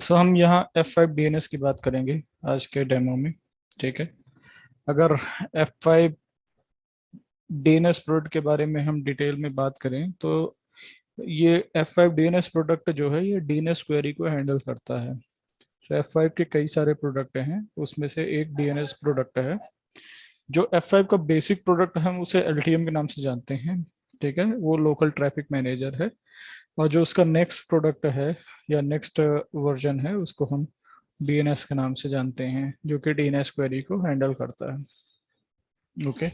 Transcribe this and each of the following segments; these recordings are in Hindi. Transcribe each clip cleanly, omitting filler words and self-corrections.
सो हम यहाँ F5 DNS की बात करेंगे आज के डेमो में। ठीक है, अगर F5 DNS प्रोडक्ट के बारे में हम डिटेल में बात करें तो ये F5 DNS प्रोडक्ट जो है ये DNS क्वेरी को हैंडल करता है। तो F5 के कई सारे प्रोडक्ट हैं, उसमें से एक DNS प्रोडक्ट है। जो F5 का बेसिक प्रोडक्ट है हम उसे LTM के नाम से जानते हैं। ठीक है, वो लोकल ट्रैफिक मैनेजर है। और जो उसका नेक्स्ट प्रोडक्ट है या नेक्स्ट वर्जन है उसको हम DNS के नाम से जानते हैं, जो कि DNS क्वेरी को हैंडल करता है। ओके,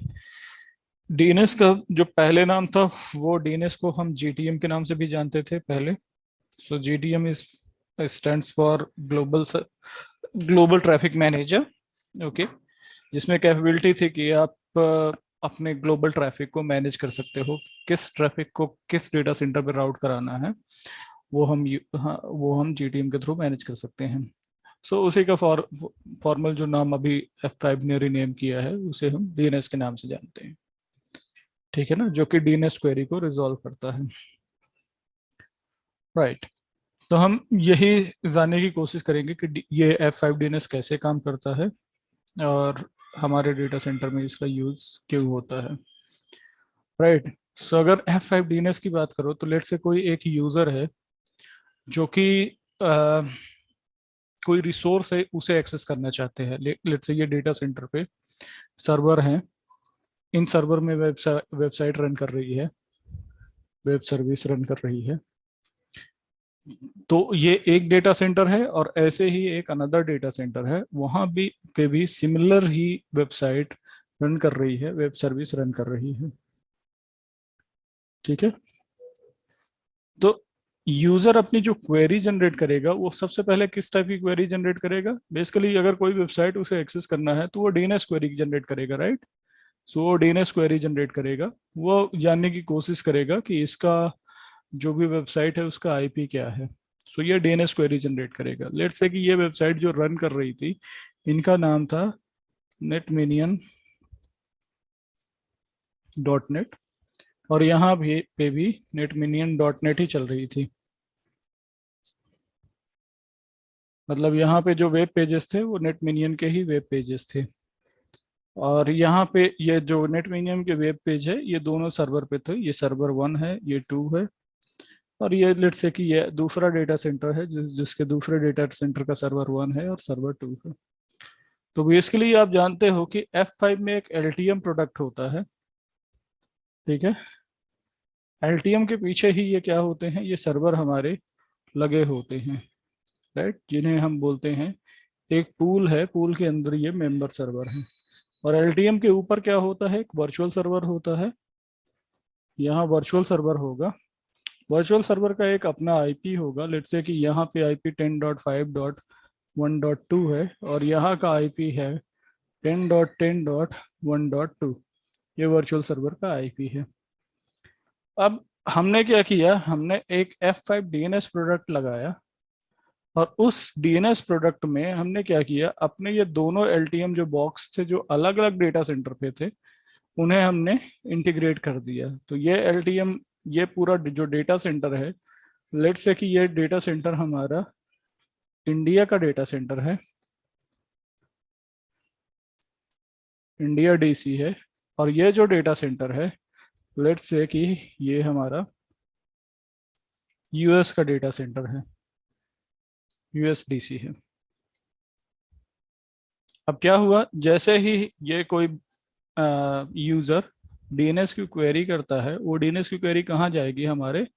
DNS का जो पहले नाम था वो DNS को हम GTM के नाम से भी जानते थे पहले। सो GTM is stands for global traffic manager. Okay, जिसमें कैपेबिलिटी थी कि आप अपने ग्लोबल ट्रैफिक को मैनेज कर सकते हो, किस ट्रैफिक को किस डेटा सेंटर पर राउट कराना है वो हम GTM के थ्रू मैनेज कर सकते हैं। सो उसी का फॉर्मल जो नाम अभी F5 ने रीनेम किया है उसे हम DNS के नाम से जानते हैं। ठीक है ना, जो कि DNS क्वेरी को रिजॉल्व करता है। राइट, तो हम यही जानने की कोशिश करेंगे कि ये F5 DNS कैसे काम करता है और हमारे डेटा सेंटर में इसका यूज क्यों होता है। राइट, सो अगर F5 DNS की बात करो तो लेट से कोई एक यूजर है जो कि कोई रिसोर्स है उसे एक्सेस करना चाहते हैं। लेट से ये डेटा सेंटर पे सर्वर हैं, इन सर्वर में वेबसाइट रन कर रही है, वेब सर्विस रन कर रही है। तो ये एक डेटा सेंटर है और ऐसे ही एक अनदर डेटा सेंटर है, वहां भी पे भी सिमिलर ही वेबसाइट रन कर रही है, वेब सर्विस रन कर रही है। ठीक है, तो यूजर अपनी जो क्वेरी जनरेट करेगा वो सबसे पहले किस टाइप की क्वेरी जनरेट करेगा? बेसिकली अगर कोई वेबसाइट उसे एक्सेस करना है तो वो DNS क्वेरी जनरेट करेगा, राइट। सो वो DNS क्वेरी जनरेट करेगा, वो जानने की कोशिश करेगा कि इसका जो भी वेबसाइट है उसका IP क्या है। सो ये DNS क्वेरी जनरेट करेगा। लेट्स से कि ये वेबसाइट जो रन कर रही थी इनका नाम था netminion.net और यहाँ भी पे भी netminion.net ही चल रही थी। मतलब यहाँ पे जो वेब पेजेस थे वो नेटमिनियन के ही वेब पेजेस थे। और यहाँ पे ये जो नेटमिनियन के वेब पेज है ये दोनों सर्वर पे थे, ये सर्वर 1 है, ये 2 है। और ये लेट्स से कि ये दूसरा डेटा सेंटर है जिसके दूसरे डेटा सेंटर का सर्वर 1 है और सर्वर 2 है। तो बेसिकली आप जानते हो कि F5 में एक LTM प्रोडक्ट होता है। ठीक है, LTM के पीछे ही ये क्या होते हैं, ये सर्वर हमारे लगे होते हैं, राइट, जिन्हें हम बोलते हैं एक पूल है, पूल के अंदर ये मेंबर सर्वर है। और LTM के ऊपर क्या होता है, एक वर्चुअल सर्वर होता है। यहाँ वर्चुअल सर्वर होगा, वर्चुअल सर्वर का एक अपना IP होगा। लेट्स से कि यहाँ पे IP 10.5.1.2 है और यहाँ का IP है 10.10.1.2। ये वर्चुअल सर्वर का IP है। अब हमने क्या किया, हमने एक F5 DNS प्रोडक्ट लगाया और उस DNS प्रोडक्ट में हमने क्या किया, अपने ये दोनों LTM जो बॉक्स थे जो अलग अलग डेटा सेंटर पे थे उन्हें हमने इंटीग्रेट कर दिया। तो ये LTM, ये पूरा जो डेटा सेंटर है, लेट्स से कि ये डेटा सेंटर हमारा इंडिया का डेटा सेंटर है, इंडिया DC है। और ये जो डेटा सेंटर है लेट्स से कि ये हमारा US का डेटा सेंटर है, US DC है। अब क्या हुआ, जैसे ही ये कोई यूजर DNS की क्वेरी करता है, वो DNS की क्वेरी कहाँ जाएगी, हमारे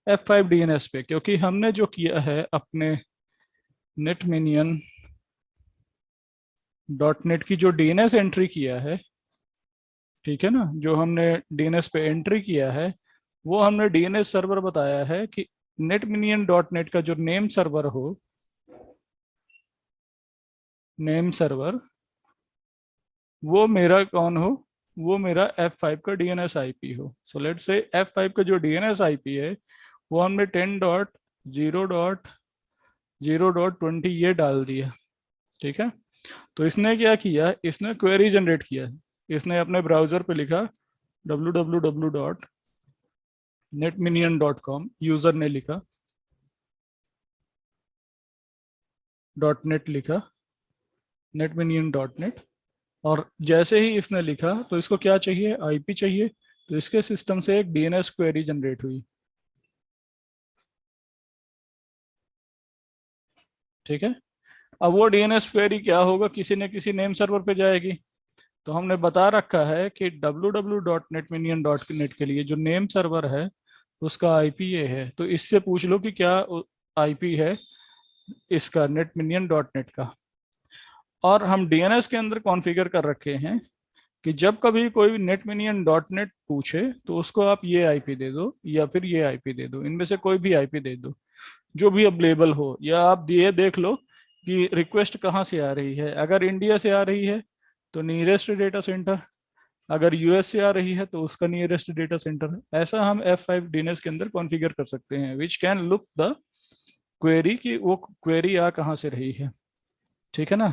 F5 DNS पे, क्योंकि हमने जो किया है अपने netminion.net की जो DNS एंट्री किया है, ठीक है ना, जो हमने DNS पे एंट्री किया है वो हमने DNS सर्वर बताया है कि netminion.net का जो नेम सर्वर हो, नेम सर्वर, वो मेरा कौन हो, वो मेरा F5 का DNS IP हो। सो लेट्स से F5 का जो DNS IP है वो हमने 10.0.0.20 ये डाल दिया। ठीक है, तो इसने क्या किया, इसने क्वेरी जनरेट किया, इसने अपने ब्राउजर पे लिखा www.netminion.com, यूजर ने लिखा डॉट नेट लिखा, नेटमिनियन डॉट नेट, और जैसे ही इसने लिखा तो इसको क्या चाहिए, आईपी चाहिए, तो इसके सिस्टम से एक डीएनएस क्वेरी जनरेट हुई। ठीक है, अब वो डीएनएस क्वेरी क्या होगा, किसी न किसी नेम सर्वर पे जाएगी। तो हमने बता रखा है कि www.netminion.net के लिए जो नेम सर्वर है उसका आईपी ये है, तो इससे पूछ लो कि क्या आईपी है इसका नेटमिनियन डॉट नेट का। और हम डीएनएस के अंदर कॉन्फ़िगर कर रखे हैं कि जब कभी कोई नेटमिनियन डॉट नेट पूछे तो उसको आप ये आईपी दे दो या फिर ये आईपी दे दो, इनमें से कोई भी आईपी दे दो जो भी अवेलेबल हो। या आप ये देख लो कि रिक्वेस्ट कहाँ से आ रही है, अगर इंडिया से आ रही है तो नियरेस्ट डेटा सेंटर, अगर यूएस से आ रही है तो उसका नियरेस्ट डेटा सेंटर। ऐसा हम F5 डीएनएस के अंदर कॉन्फ़िगर कर सकते हैं, which can look the query कि वो क्वेरी आ कहाँ से रही है। ठीक है ना।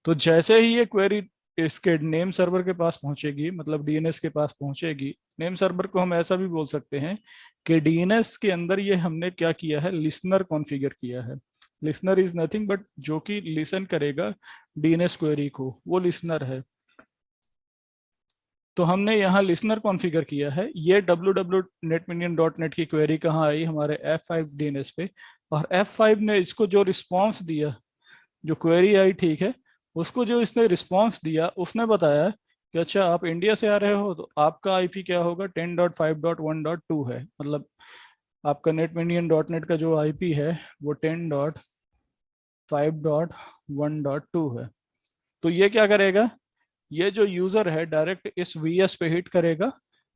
तो जैसे ही ये क्वेरी इसके नेम सर्वर के पास पहुंचेगी, मतलब डीएनएस के पास पहुंचेगी, नेम सर्वर को हम ऐसा भी बोल सकते हैं कि डीएनएस के अंदर ये हमने क्या किया है, लिसनर कॉन्फ़िगर किया है। लिसनर इज नथिंग बट जो कि लिसन करेगा डीएनएस क्वेरी को, वो लिसनर है। तो हमने यहाँ लिसनर कॉन्फ़िगर किया है। ये www.netminion.net की क्वेरी कहाँ आई, हमारे F5 डीएनएस पे, और F5 ने इसको जो रिस्पॉन्स दिया, जो क्वेरी आई, ठीक है, उसको जो इसने रिस्पॉन्स दिया उसने बताया कि अच्छा आप इंडिया से आ रहे हो तो आपका आईपी क्या होगा, 10.5.1.2 है। मतलब आपका नेटमिनियन डॉट नेट का जो आईपी है वो 10.5.1.2 है। तो ये क्या करेगा, ये जो यूजर है डायरेक्ट इस वीएस पे हिट करेगा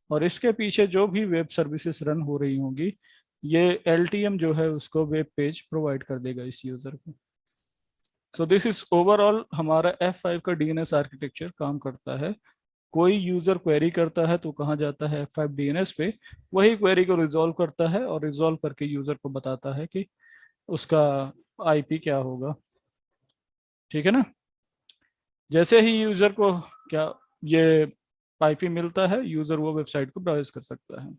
और इसके पीछे जो भी वेब सर्विसेज रन हो रही होंगी, ये एलटीएम जो है उसको वेब पेज प्रोवाइड कर देगा इस यूजर को। सो दिस इज ओवरऑल हमारा F5 का डीएनएस आर्किटेक्चर काम करता है। कोई यूजर क्वेरी करता है तो कहाँ जाता है, F5 डीएनएस पे, वही क्वेरी को रिजॉल्व करता है और रिजॉल्व करके यूजर को बताता है कि उसका आईपी क्या होगा। ठीक है ना। जैसे ही यूजर को क्या ये आईपी मिलता है, यूजर वो वेबसाइट को ब्राउज कर सकता है।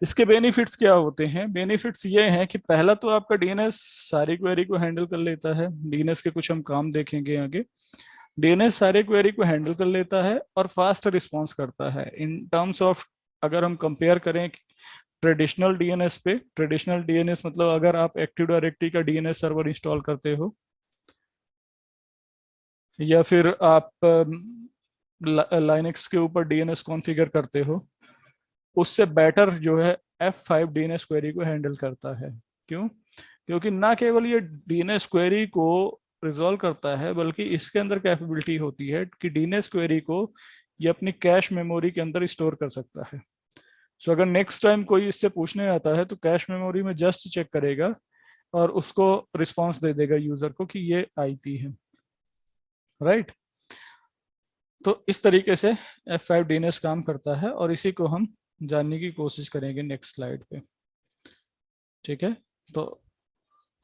इसके बेनिफिट्स क्या होते हैं, बेनिफिट्स ये हैं कि पहला तो आपका डीएनएस सारी क्वेरी को हैंडल कर लेता है। डीएनएस के कुछ हम काम देखेंगे आगे। डीएनएस सारे क्वेरी को हैंडल कर लेता है और फास्ट रिस्पॉन्स करता है इन टर्म्स ऑफ, अगर हम कंपेयर करें ट्रेडिशनल डीएनएस पे, ट्रेडिशनल डीएनएस मतलब अगर आप एक्टिव डायरेक्टरी का डीएनएस सर्वर इंस्टॉल करते हो या फिर आप लाइनक्स के ऊपर डीएनएस कॉन्फ़िगर करते हो, उससे बेटर जो है F5 डीएनएस क्वेरी को हैंडल करता है। क्यों? क्योंकि ना केवल ये डीएनएस क्वेरी को रिजॉल्व करता है बल्कि इसके अंदर कैपेबिलिटी होती है कि डीएनएस क्वेरी को ये अपनी कैश मेमोरी के अंदर स्टोर कर सकता है। सो अगर नेक्स्ट टाइम कोई इससे पूछने आता है तो कैश मेमोरी में जस्ट चेक करेगा और उसको रिस्पॉन्स दे देगा यूजर को कि ये आईपी है। राइट। तो इस तरीके से F5 डीएनएस काम करता है और इसी को हम जानने की कोशिश करेंगे नेक्स्ट स्लाइड पे। ठीक है, तो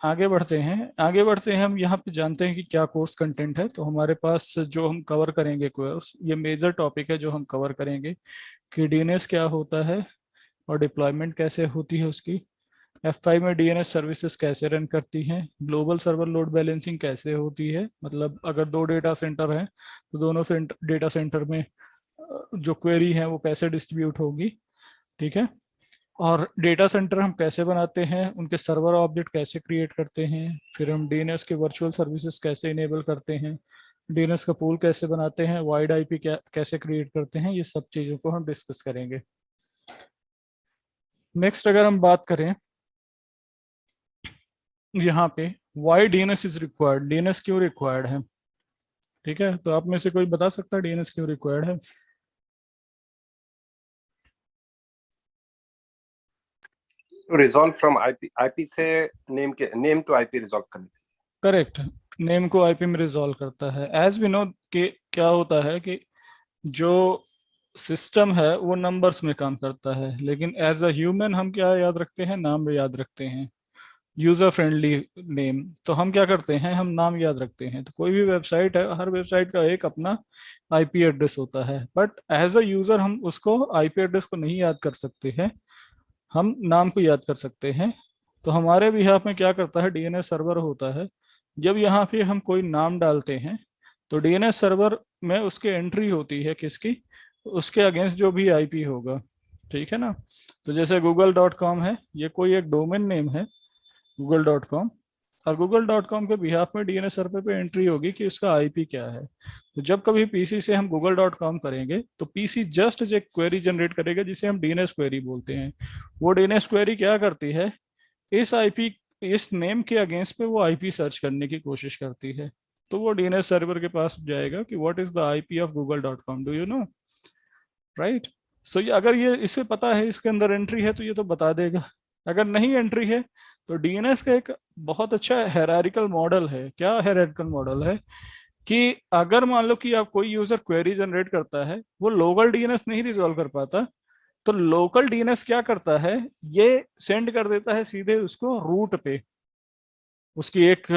आगे बढ़ते हैं। आगे बढ़ते हैं हम यहाँ पे जानते हैं कि क्या कोर्स कंटेंट है। तो हमारे पास जो हम कवर करेंगे कोर्स, ये मेजर टॉपिक है जो हम कवर करेंगे कि डीएनएस क्या होता है और डिप्लॉयमेंट कैसे होती है उसकी, F5 में डीएनएस सर्विसेज कैसे रन करती हैं, ग्लोबल सर्वर लोड बैलेंसिंग कैसे होती है, मतलब अगर दो डेटा सेंटर हैं तो दोनों डेटा सेंटर में जो क्वेरी है वो कैसे डिस्ट्रीब्यूट होगी। ठीक है, और डेटा सेंटर हम कैसे बनाते हैं, उनके सर्वर ऑब्जेक्ट कैसे क्रिएट करते हैं, फिर हम डीएनएस के वर्चुअल सर्विसेज कैसे इनेबल करते हैं, डीएनएस का पूल कैसे बनाते हैं, वाइड आईपी कैसे क्रिएट करते हैं, ये सब चीज़ों को हम डिस्कस करेंगे। नेक्स्ट अगर हम बात करें यहाँ पे why DNS is required, DNS क्यों रिक्वायर्ड है। ठीक है, तो आप में से कोई बता सकता है डीएनएस क्यों रिक्वायर्ड है। रिजॉल्व फ्रॉम आईपी, आईपी से नेम टू आईपी रिजॉल्व करने। करेक्ट, नेम को आईपी में रिजॉल्व करता है। एज वी नो कि क्या होता है कि जो सिस्टम है वो नंबर्स में काम करता है, लेकिन एज अ ह्यूमन हम क्या याद रखते हैं, नाम याद रखते हैं, यूजर फ्रेंडली नेम। तो हम क्या करते हैं, हम नाम याद रखते हैं। तो कोई भी वेबसाइट है, हर वेबसाइट का एक अपना आईपी एड्रेस होता है, बट एज अ यूजर हम उसको आईपी एड्रेस को नहीं याद कर सकते हैं, हम नाम को याद कर सकते हैं। तो हमारे बिहाफ में क्या करता है, डीएनएस सर्वर होता है जब यहाँ पे हम कोई नाम डालते हैं तो डीएनएस सर्वर में उसकी एंट्री होती है किसकी, उसके अगेंस्ट जो भी आईपी होगा, ठीक है ना। तो जैसे google.com है, ये कोई एक डोमेन नेम है google.com, और google.com के बिहाफ में डीएनएस सर्वर पे एंट्री होगी कि उसका आईपी क्या है। तो जब कभी पीसी से हम google.com करेंगे तो पीसी जस्ट एक क्वेरी जनरेट करेगा जिसे हम डीएनएस क्वेरी बोलते हैं। वो डीएनएस क्वेरी क्या करती है, इस आईपी, इस नेम के अगेंस्ट पे वो आईपी सर्च करने की कोशिश करती है। तो वो डीएनएस सर्वर के पास जाएगा कि what is the IP of google.com, do you know, right. So ये अगर ये इसे पता है इसके अंदर एंट्री है तो ये तो बता देगा। अगर नहीं एंट्री है तो डीएनएस का एक बहुत अच्छा हायरार्किकल मॉडल है। क्या हायरार्किकल मॉडल है कि अगर मान लो कि आप कोई यूजर क्वेरी जनरेट करता है, वो लोकल डीएनएस नहीं रिजॉल्व कर पाता, तो लोकल डीएनएस क्या करता है, ये सेंड कर देता है सीधे उसको रूट पे। उसकी एक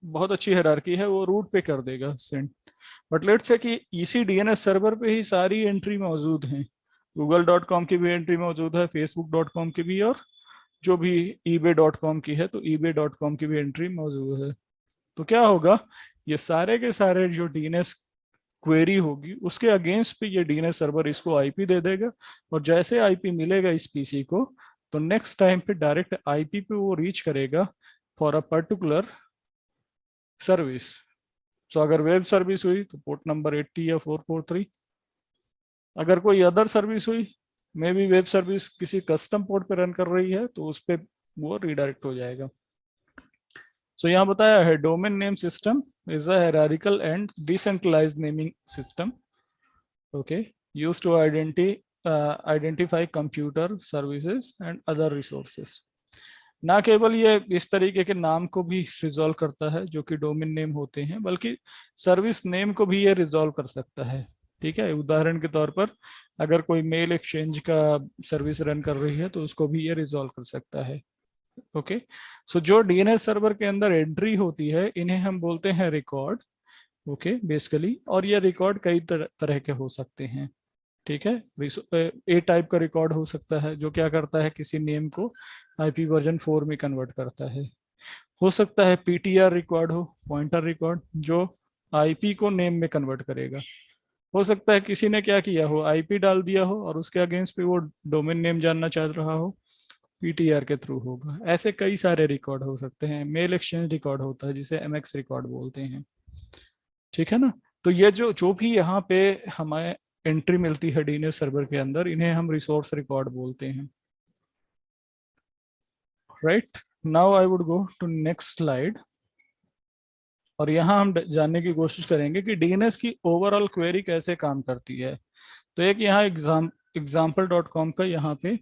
बहुत अच्छी हायरार्की है, वो रूट पे कर देगा सेंड। बट लेट्स से कि इसी डीएनएस सर्वर पे ही सारी एंट्री मौजूद हैं, google.com की भी एंट्री मौजूद है, facebook.com की भी, और जो भी ebay.com की है तो ebay.com की भी एंट्री मौजूद है। तो क्या होगा, ये सारे के सारे जो डीएनएस क्वेरी होगी उसके अगेंस्ट पे ये डीएनएस सर्वर इसको आईपी दे देगा, और जैसे आईपी मिलेगा इस पीसी को तो नेक्स्ट टाइम पे डायरेक्ट आईपी पे वो रीच करेगा फॉर अ पर्टिकुलर सर्विस। तो अगर वेब सर्विस हुई तो पोर्ट नंबर 80 या 443, अगर कोई अदर सर्विस हुई, मे बी वेब सर्विस किसी कस्टम पोर्ट पे रन कर रही है तो उस पर वो रिडायरेक्ट हो जाएगा। सो यहाँ बताया है domain name system is a hierarchical and decentralized naming system, okay, used to identify computer services and other resources. ना केवल ये इस तरीके के नाम को भी रिजॉल्व करता है जो कि डोमेन नेम होते हैं, बल्कि सर्विस नेम को भी ये रिजॉल्व कर सकता है। ठीक है, उदाहरण के तौर पर अगर कोई मेल एक्सचेंज का सर्विस रन कर रही है तो उसको भी ये रिजॉल्व कर सकता है। ओके, सो जो डीएनएस सर्वर के अंदर एंट्री होती है इन्हें हम बोलते हैं रिकॉर्ड, ओके बेसिकली, और ये रिकॉर्ड कई तरह के हो सकते हैं। ठीक है, ए टाइप का रिकॉर्ड हो सकता है जो क्या करता है, किसी नेम को आईपी वर्जन 4 में कन्वर्ट करता है। हो सकता है पीटीआर रिकॉर्ड हो, पॉइंटर रिकॉर्ड, जो आईपी को नेम में कन्वर्ट करेगा। हो सकता है किसी ने क्या किया हो, आईपी डाल दिया हो और उसके अगेंस्ट पे वो डोमेन नेम जानना चाह रहा हो, पीटीआर के थ्रू होगा। ऐसे कई सारे रिकॉर्ड हो सकते हैं। मेल एक्सचेंज रिकॉर्ड होता है जिसे एमएक्स रिकॉर्ड बोलते हैं। ठीक है ना। तो ये जो जो भी यहाँ पे हमें एंट्री मिलती है डीएनएस सर्वर के अंदर, इन्हें हम रिसोर्स रिकॉर्ड बोलते हैं। Right, now I would go to next slide, और यहाँ हम जानने की कोशिश करेंगे कि डीएनएस की ओवरऑल क्वेरी कैसे काम करती है। तो एक यहाँ example.com का यहाँ पे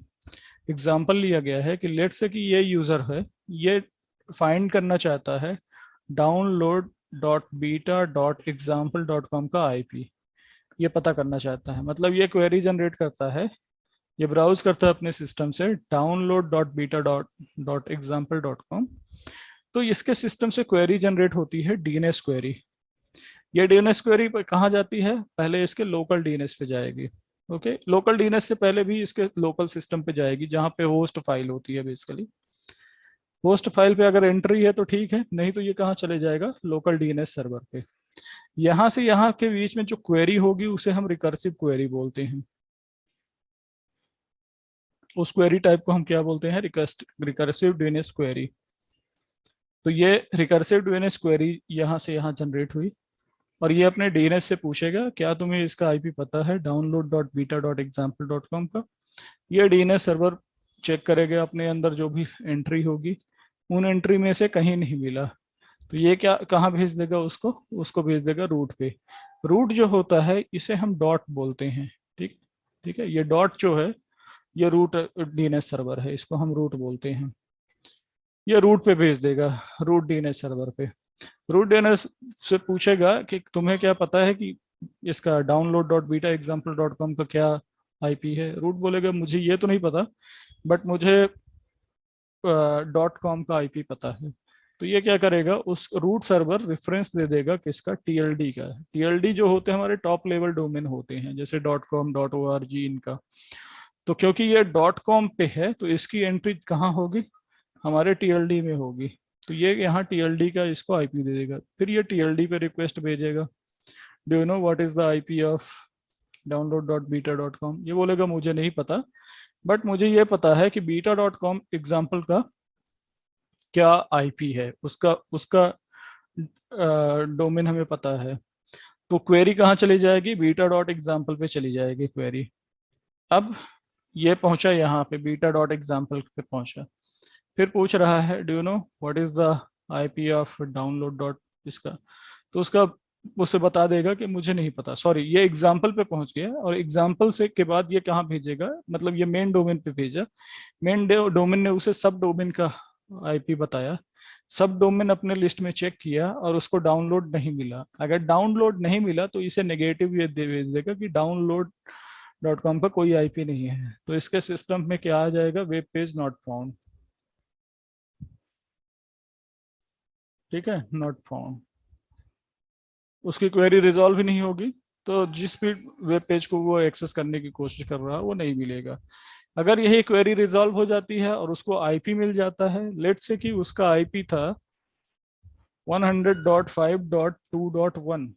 एग्जाम्पल लिया गया है कि लेट्स से कि ये यूजर है, ये फाइंड करना चाहता है download.beta.example.com का आईपी, ये पता करना चाहता है। मतलब ये क्वेरी जनरेट करता है, ये ब्राउज करता है अपने सिस्टम से download.beta.example.com, तो इसके सिस्टम से क्वेरी जनरेट होती है डीएनएस क्वेरी। ये डीएनएस क्वेरी कहाँ जाती है, पहले इसके लोकल डीएनएस पे जाएगी। ओके, लोकल डीएनएस से पहले भी इसके लोकल सिस्टम पे जाएगी जहाँ पे होस्ट फाइल होती है बेसिकली। होस्ट फाइल पे अगर एंट्री है तो ठीक है, नहीं तो ये कहाँ चले जाएगा, लोकल डीएनएस सर्वर पे। यहाँ से यहाँ के बीच में जो क्वेरी होगी उसे हम रिकर्सिव क्वेरी बोलते हैं। उस क्वेरी टाइप को हम क्या बोलते हैं, रिकर्सिव डीएनएस क्वेरी। तो ये रिकर्सिव डीएनएस क्वेरी यहाँ से यहाँ जनरेट हुई, और ये अपने डीएनएस से पूछेगा क्या तुम्हें इसका आईपी पता है download.beta.example.com का। ये डीएनएस सर्वर चेक करेगा अपने अंदर जो भी एंट्री होगी, उन एंट्री में से कहीं नहीं मिला तो ये क्या कहाँ भेज देगा, उसको उसको भेज देगा रूट पे। रूट जो होता है इसे हम डॉट बोलते हैं। ठीक, ठीक है, ये डॉट जो है ये रूट डीएनएस सर्वर है, इसको हम रूट बोलते हैं। ये रूट पे भेज देगा, रूट डीएनएस सर्वर पे। रूट डीएनएस से पूछेगा कि तुम्हें क्या पता है कि इसका download.beta.example.com का क्या आईपी है। रूट बोलेगा मुझे ये तो नहीं पता, बट मुझे .com का आईपी पता है। तो ये क्या करेगा, उस रूट सर्वर रेफरेंस दे देगा किसका, टीएलडी का। टीएलडी जो होते हैं हमारे टॉप लेवल डोमेन होते हैं, जैसे .com .org इनका। तो क्योंकि ये .com पे है तो इसकी एंट्री कहाँ होगी, हमारे टीएलडी में होगी। तो ये यहाँ TLD का इसको IP दे देगा, फिर ये TLD पे रिक्वेस्ट भेजेगा, do you know what is the IP of download.beta.com। ये बोलेगा मुझे नहीं पता, बट मुझे ये पता है कि beta.com एग्जाम्पल का क्या IP है, उसका उसका डोमेन हमें पता है। तो क्वेरी कहाँ चली जाएगी, beta.example पे चली जाएगी क्वेरी। अब ये पहुंचा यहाँ पे beta.example पे पहुंचा, फिर पूछ रहा है do you know what is the IP of download dot इसका, तो उसका उसे बता देगा कि मुझे नहीं पता, सॉरी ये एग्जाम्पल पे पहुंच गया, और एग्जाम्पल से के बाद ये कहाँ भेजेगा, मतलब ये मेन डोमेन पे भेजा, मेन डोमेन ने उसे सब डोमेन का IP बताया, सब डोमेन अपने लिस्ट में चेक किया और उसको डाउनलोड नहीं मिला। अगर डाउनलोड नहीं मिला तो इसे नेगेटिव ये भेज देगा कि download.com का कोई IP नहीं है। तो इसके सिस्टम में क्या आ जाएगा, वेब पेज नॉट फाउंड। ठीक है, नॉट फाउंड, उसकी क्वेरी रिजॉल्व ही नहीं होगी, तो जिस भी वेब पेज को वो एक्सेस करने की कोशिश कर रहा है वो नहीं मिलेगा। अगर यही क्वेरी रिजॉल्व हो जाती है और उसको IP मिल जाता है, लेट्स से कि उसका IP था 100.5.2.1,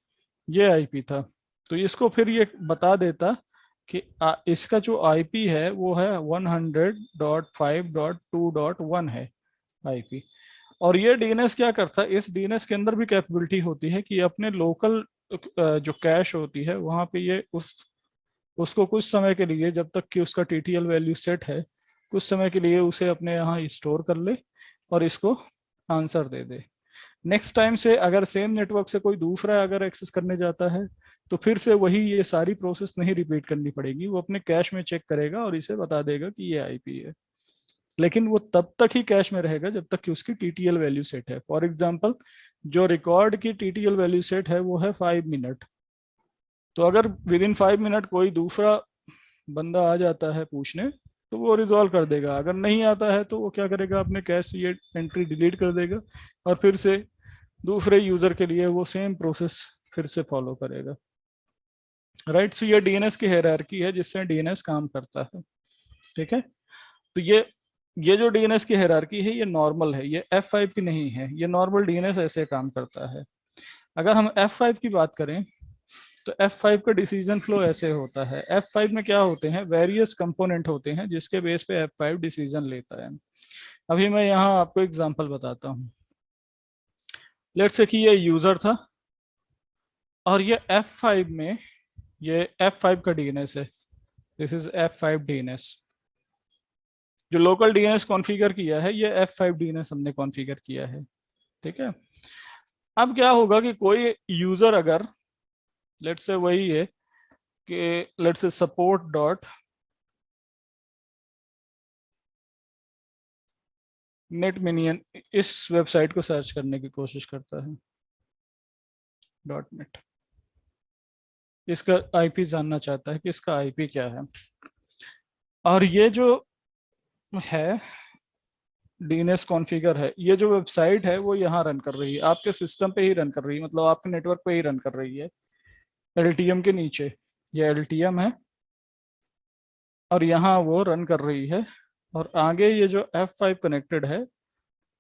ये IP था, तो इसको फिर ये बता देता कि इसका जो IP है वो है 100.5.2.1 है IP। और ये DNS क्या करता है, इस DNS के अंदर भी कैपेबिलिटी होती है कि अपने लोकल जो कैश होती है वहां पे ये उसको कुछ समय के लिए, जब तक कि उसका TTL वैल्यू सेट है, कुछ समय के लिए उसे अपने यहाँ स्टोर कर ले और इसको आंसर दे दे। नेक्स्ट टाइम से अगर सेम नेटवर्क से कोई दूसरा अगर एक्सेस करने जाता है तो फिर से वही ये सारी प्रोसेस नहीं रिपीट करनी पड़ेगी, वो अपने कैश में चेक करेगा और इसे बता देगा कि ये IP है। लेकिन वो तब तक ही कैश में रहेगा जब तक कि उसकी TTL वैल्यू सेट है। फॉर एग्जांपल जो रिकॉर्ड की TTL वैल्यू सेट है वो है 5 मिनट, तो अगर विद इन 5 मिनट कोई दूसरा बंदा आ जाता है पूछने तो वो रिजॉल्व कर देगा, अगर नहीं आता है तो वो क्या करेगा, अपने कैश से ये एंट्री डिलीट कर देगा और फिर से दूसरे यूजर के लिए वो सेम प्रोसेस फिर से फॉलो करेगा। राइट, सो ये DNS की हायरार्की है जिससे DNS काम करता है। ठीक है, तो ये जो DNS की हायरार्की है ये नॉर्मल है, ये F5 की नहीं है, ये नॉर्मल DNS ऐसे काम करता है। अगर हम F5 की बात करें तो F5 का डिसीजन फ्लो ऐसे होता है। F5 में क्या होते हैं, वेरियस कंपोनेंट होते हैं जिसके बेस पे F5 डिसीजन लेता है। अभी मैं यहाँ आपको एग्जांपल बताता हूँ। लेट्स से कि ये यूजर था और ये F5 में ये F5 का DNS है, दिस इज F5 DNS। जो लोकल DNS कॉन्फ़िगर किया है ये F5 DNS हमने कॉन्फ़िगर किया है। ठीक है, अब क्या होगा कि कोई यूजर अगर लेट्स से वही है कि let's say support dot net minion इस वेबसाइट को सर्च करने की कोशिश करता है .net, इसका IP जानना चाहता है कि इसका IP क्या है, और ये जो है DNS कॉन्फ़िगर है, ये जो वेबसाइट है वो यहाँ रन कर रही है, आपके सिस्टम पे ही रन कर रही है, मतलब आपके नेटवर्क पे ही रन कर रही है LTM के नीचे। ये LTM है और यहाँ वो रन कर रही है, और आगे ये जो F5 कनेक्टेड है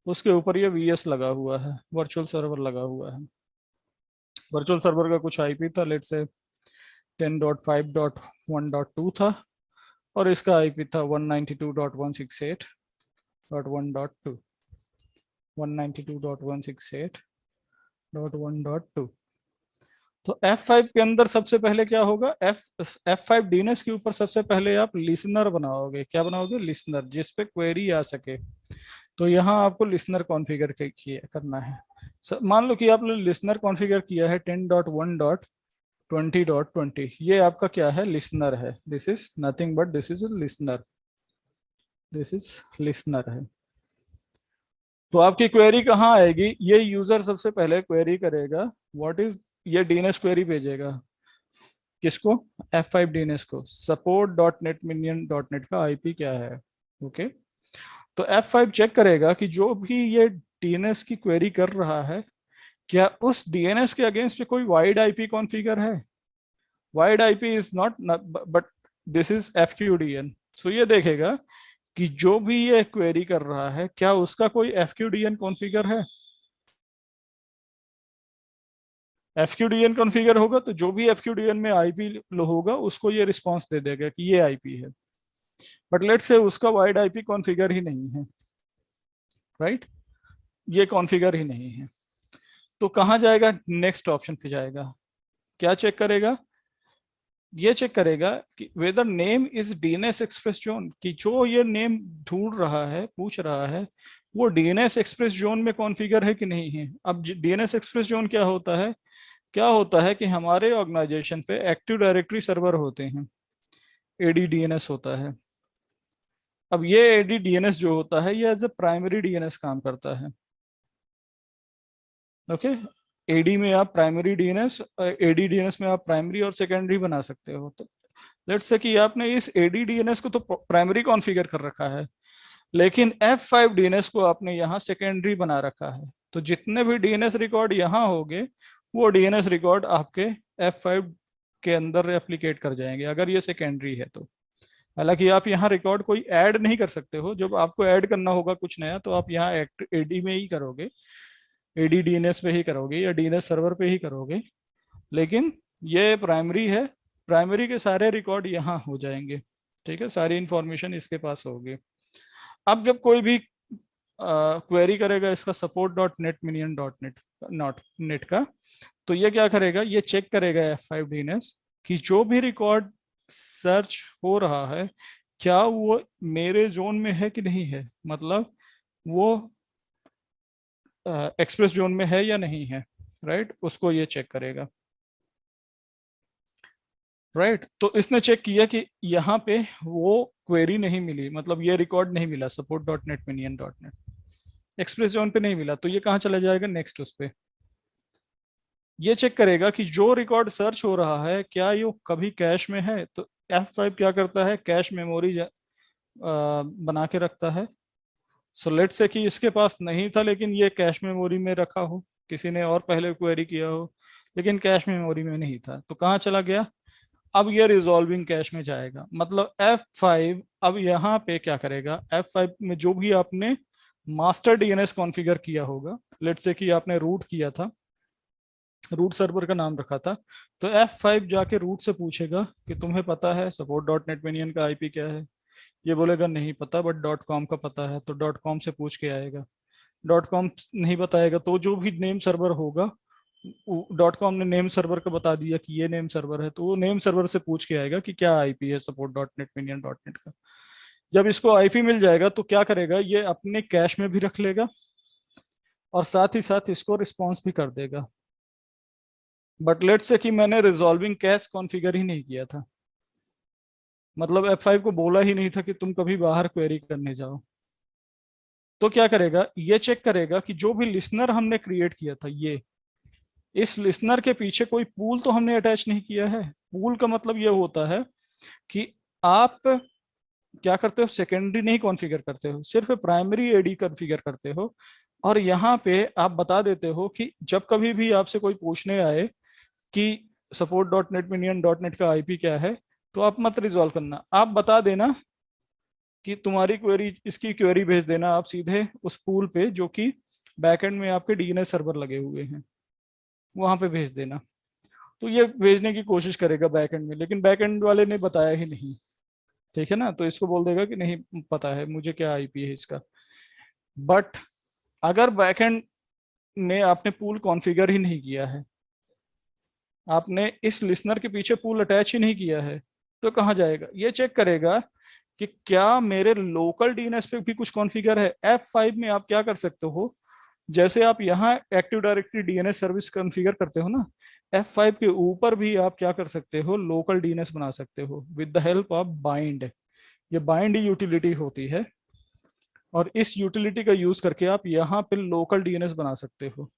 उसके ऊपर ये VS लगा हुआ है, वर्चुअल सर्वर लगा हुआ है। वर्चुअल सर्वर का कुछ IP था, लेट्स से 10.5.1.2 था और इसका IP था 192.168.1.2 192.168.1.2। तो F5 के अंदर सबसे पहले क्या होगा, F5 DNS के ऊपर सबसे पहले आप लिसनर बनाओगे। क्या बनाओगे, लिसनर, जिस पे क्वेरी आ सके। तो यहाँ आपको लिसनर कॉन्फ़िगर करना है। मान लो कि आपने लिसनर कॉन्फ़िगर किया है 10.1.20.20, ये आपका क्या है, लिसनर है। This is nothing but this is listener, this is listener है। तो आपकी क्वेरी कहाँ आएगी, ये यूजर सबसे पहले क्वेरी करेगा, व्हाट इज, ये DNS क्वेरी भेजेगा किसको, F5 DNS को, support.netminion.net का IP क्या है। ओके, तो F5 चेक करेगा कि जो भी ये DNS की क्वेरी कर रहा है क्या उस DNS के अगेंस्ट पे कोई वाइड IP कॉन्फ़िगर है। Wide IP is not but this is FQDN। सो ये देखेगा कि जो भी ये क्वेरी कर रहा है क्या उसका कोई FQDN कॉन्फ़िगर है। FQDN कॉन्फ़िगर होगा तो जो भी FQDN में आईपी होगा उसको ये रिस्पॉन्स दे देगा कि ये आईपी है। बट लेट्स से उसका वाइड आईपी कॉन्फ़िगर ही नहीं है, राइट, ये कॉन्फ़िगर ही नहीं है। तो कहाँ जाएगा, नेक्स्ट ऑप्शन पे जाएगा। क्या चेक करेगा, ये चेक करेगा कि whether name is DNS express zone, कि जो ये नेम ढूंढ रहा है, पूछ रहा है, वो डीएनएस एक्सप्रेस जोन में कॉन्फ़िगर है कि नहीं है। अब डीएनएस एक्सप्रेस जोन क्या होता है, क्या होता है कि हमारे ऑर्गेनाइजेशन पे एक्टिव डायरेक्टरी सर्वर होते हैं, ADDNS होता है। अब ये ADDNS जो होता है ये एज ए प्राइमरी DNS काम करता है। ओके, एडी में आप प्राइमरी डीएनएस, ADDNS में आप प्राइमरी और सेकेंडरी बना सकते हो। तो लेट्स से कि आपने इस ADDNS को तो प्राइमरी कॉन्फ़िगर कर रखा है, लेकिन F5 DNS को आपने यहाँ सेकेंडरी बना रखा है। तो जितने भी DNS रिकॉर्ड यहाँ होंगे वो DNS रिकॉर्ड आपके F5 के अंदर रेप्लिकेट कर जाएंगे अगर ये सेकेंडरी है तो। हालांकि आप यहाँ रिकॉर्ड कोई ऐड नहीं कर सकते हो, जब आपको ऐड करना होगा कुछ नया तो आप यहाँ एडी में ही करोगे, ADDNS पे ही करोगे या DNS सर्वर पे ही करोगे। लेकिन ये प्राइमरी है, प्राइमरी के सारे रिकॉर्ड यहाँ हो जाएंगे, ठीक है, सारी इंफॉर्मेशन इसके पास होगी। अब जब कोई भी क्वेरी करेगा इसका support.netminion.net नॉट नेट का, तो ये क्या करेगा, ये चेक करेगा F5 DNS कि जो भी रिकॉर्ड सर्च हो रहा है क्या वो मेरे जोन में है कि नहीं है, मतलब वो एक्सप्रेस जोन में है या नहीं है, राइट, उसको ये चेक करेगा। राइट, तो इसने चेक किया कि यहाँ पे वो क्वेरी नहीं मिली, मतलब ये रिकॉर्ड नहीं मिला support.netminion.net, एक्सप्रेस जोन पे नहीं मिला, तो ये कहाँ चला जाएगा, नेक्स्ट उस पे। ये चेक करेगा कि जो रिकॉर्ड सर्च हो रहा है क्या ये कभी कैश में है, तो F5 क्या करता है, कैश मेमोरी बना के रखता है। सो लेट से कि इसके पास नहीं था लेकिन ये कैश मेमोरी में रखा हो, किसी ने और पहले क्वेरी किया हो लेकिन कैश मेमोरी में नहीं था, तो कहाँ चला गया, अब ये रिजॉल्विंग कैश में जाएगा। मतलब F5 अब यहाँ पे क्या करेगा, F5 में जो भी आपने मास्टर DNS कॉन्फ़िगर किया होगा, लेट्स से कि आपने रूट किया था, रूट सर्वर का नाम रखा था, तो F5 जाके रूट से पूछेगा कि तुम्हें पता है support.netminion का आईपी क्या है। ये बोलेगा नहीं पता बट .com का पता है, तो .com से पूछ के आएगा। .com नहीं बताएगा तो जो भी नेम सर्वर होगा, .com ने नेम सर्वर का बता दिया कि ये नेम सर्वर है, तो वो नेम सर्वर से पूछ के आएगा कि क्या आईपी है support.netminion.net का। जब इसको आईपी मिल जाएगा तो क्या करेगा, ये अपने कैश में भी रख लेगा और साथ ही साथ इसको रिस्पॉन्स भी कर देगा। बट लेट से कि मैंने रिजॉल्विंग कैश कॉन्फ़िगर ही नहीं किया था, मतलब F5 को बोला ही नहीं था कि तुम कभी बाहर क्वेरी करने जाओ। तो क्या करेगा, ये चेक करेगा कि जो भी लिसनर हमने क्रिएट किया था, ये इस लिसनर के पीछे कोई पूल तो हमने अटैच नहीं किया है। पूल का मतलब ये होता है कि आप क्या करते हो, सेकेंडरी नहीं कॉन्फ़िगर करते हो, सिर्फ प्राइमरी एडी कॉन्फ़िगर करते हो। और यहाँ पे आप बता देते हो कि जब कभी भी आपसे कोई पूछने आए कि support.netminion.net का आईपी क्या है, तो आप मत रिजॉल्व करना, आप बता देना कि तुम्हारी क्वेरी, इसकी क्वेरी भेज देना आप सीधे उस पूल पे जो कि बैकएंड में आपके DNS सर्वर लगे हुए हैं, वहां पे भेज देना। तो ये भेजने की कोशिश करेगा बैकएंड में, लेकिन बैकएंड वाले ने बताया ही नहीं, ठीक है ना, तो इसको बोल देगा कि नहीं पता है मुझे क्या आईपी है इसका। बट अगर बैकएंड में आपने पूल कॉन्फ़िगर ही नहीं किया है, आपने इस लिसनर के पीछे पूल अटैच ही नहीं किया है, तो कहाँ जाएगा, ये चेक करेगा कि क्या मेरे लोकल DNS पे भी कुछ कॉन्फ़िगर है। F5 में आप क्या कर सकते हो, जैसे आप यहाँ active directory DNS service configure करते हो ना, F5 के ऊपर भी आप क्या कर सकते हो, लोकल DNS बना सकते हो with the help of bind. ये बाइंड यूटिलिटी होती है और इस यूटिलिटी का यूज करके आप यहाँ पे लोकल DNS बना सकते हो।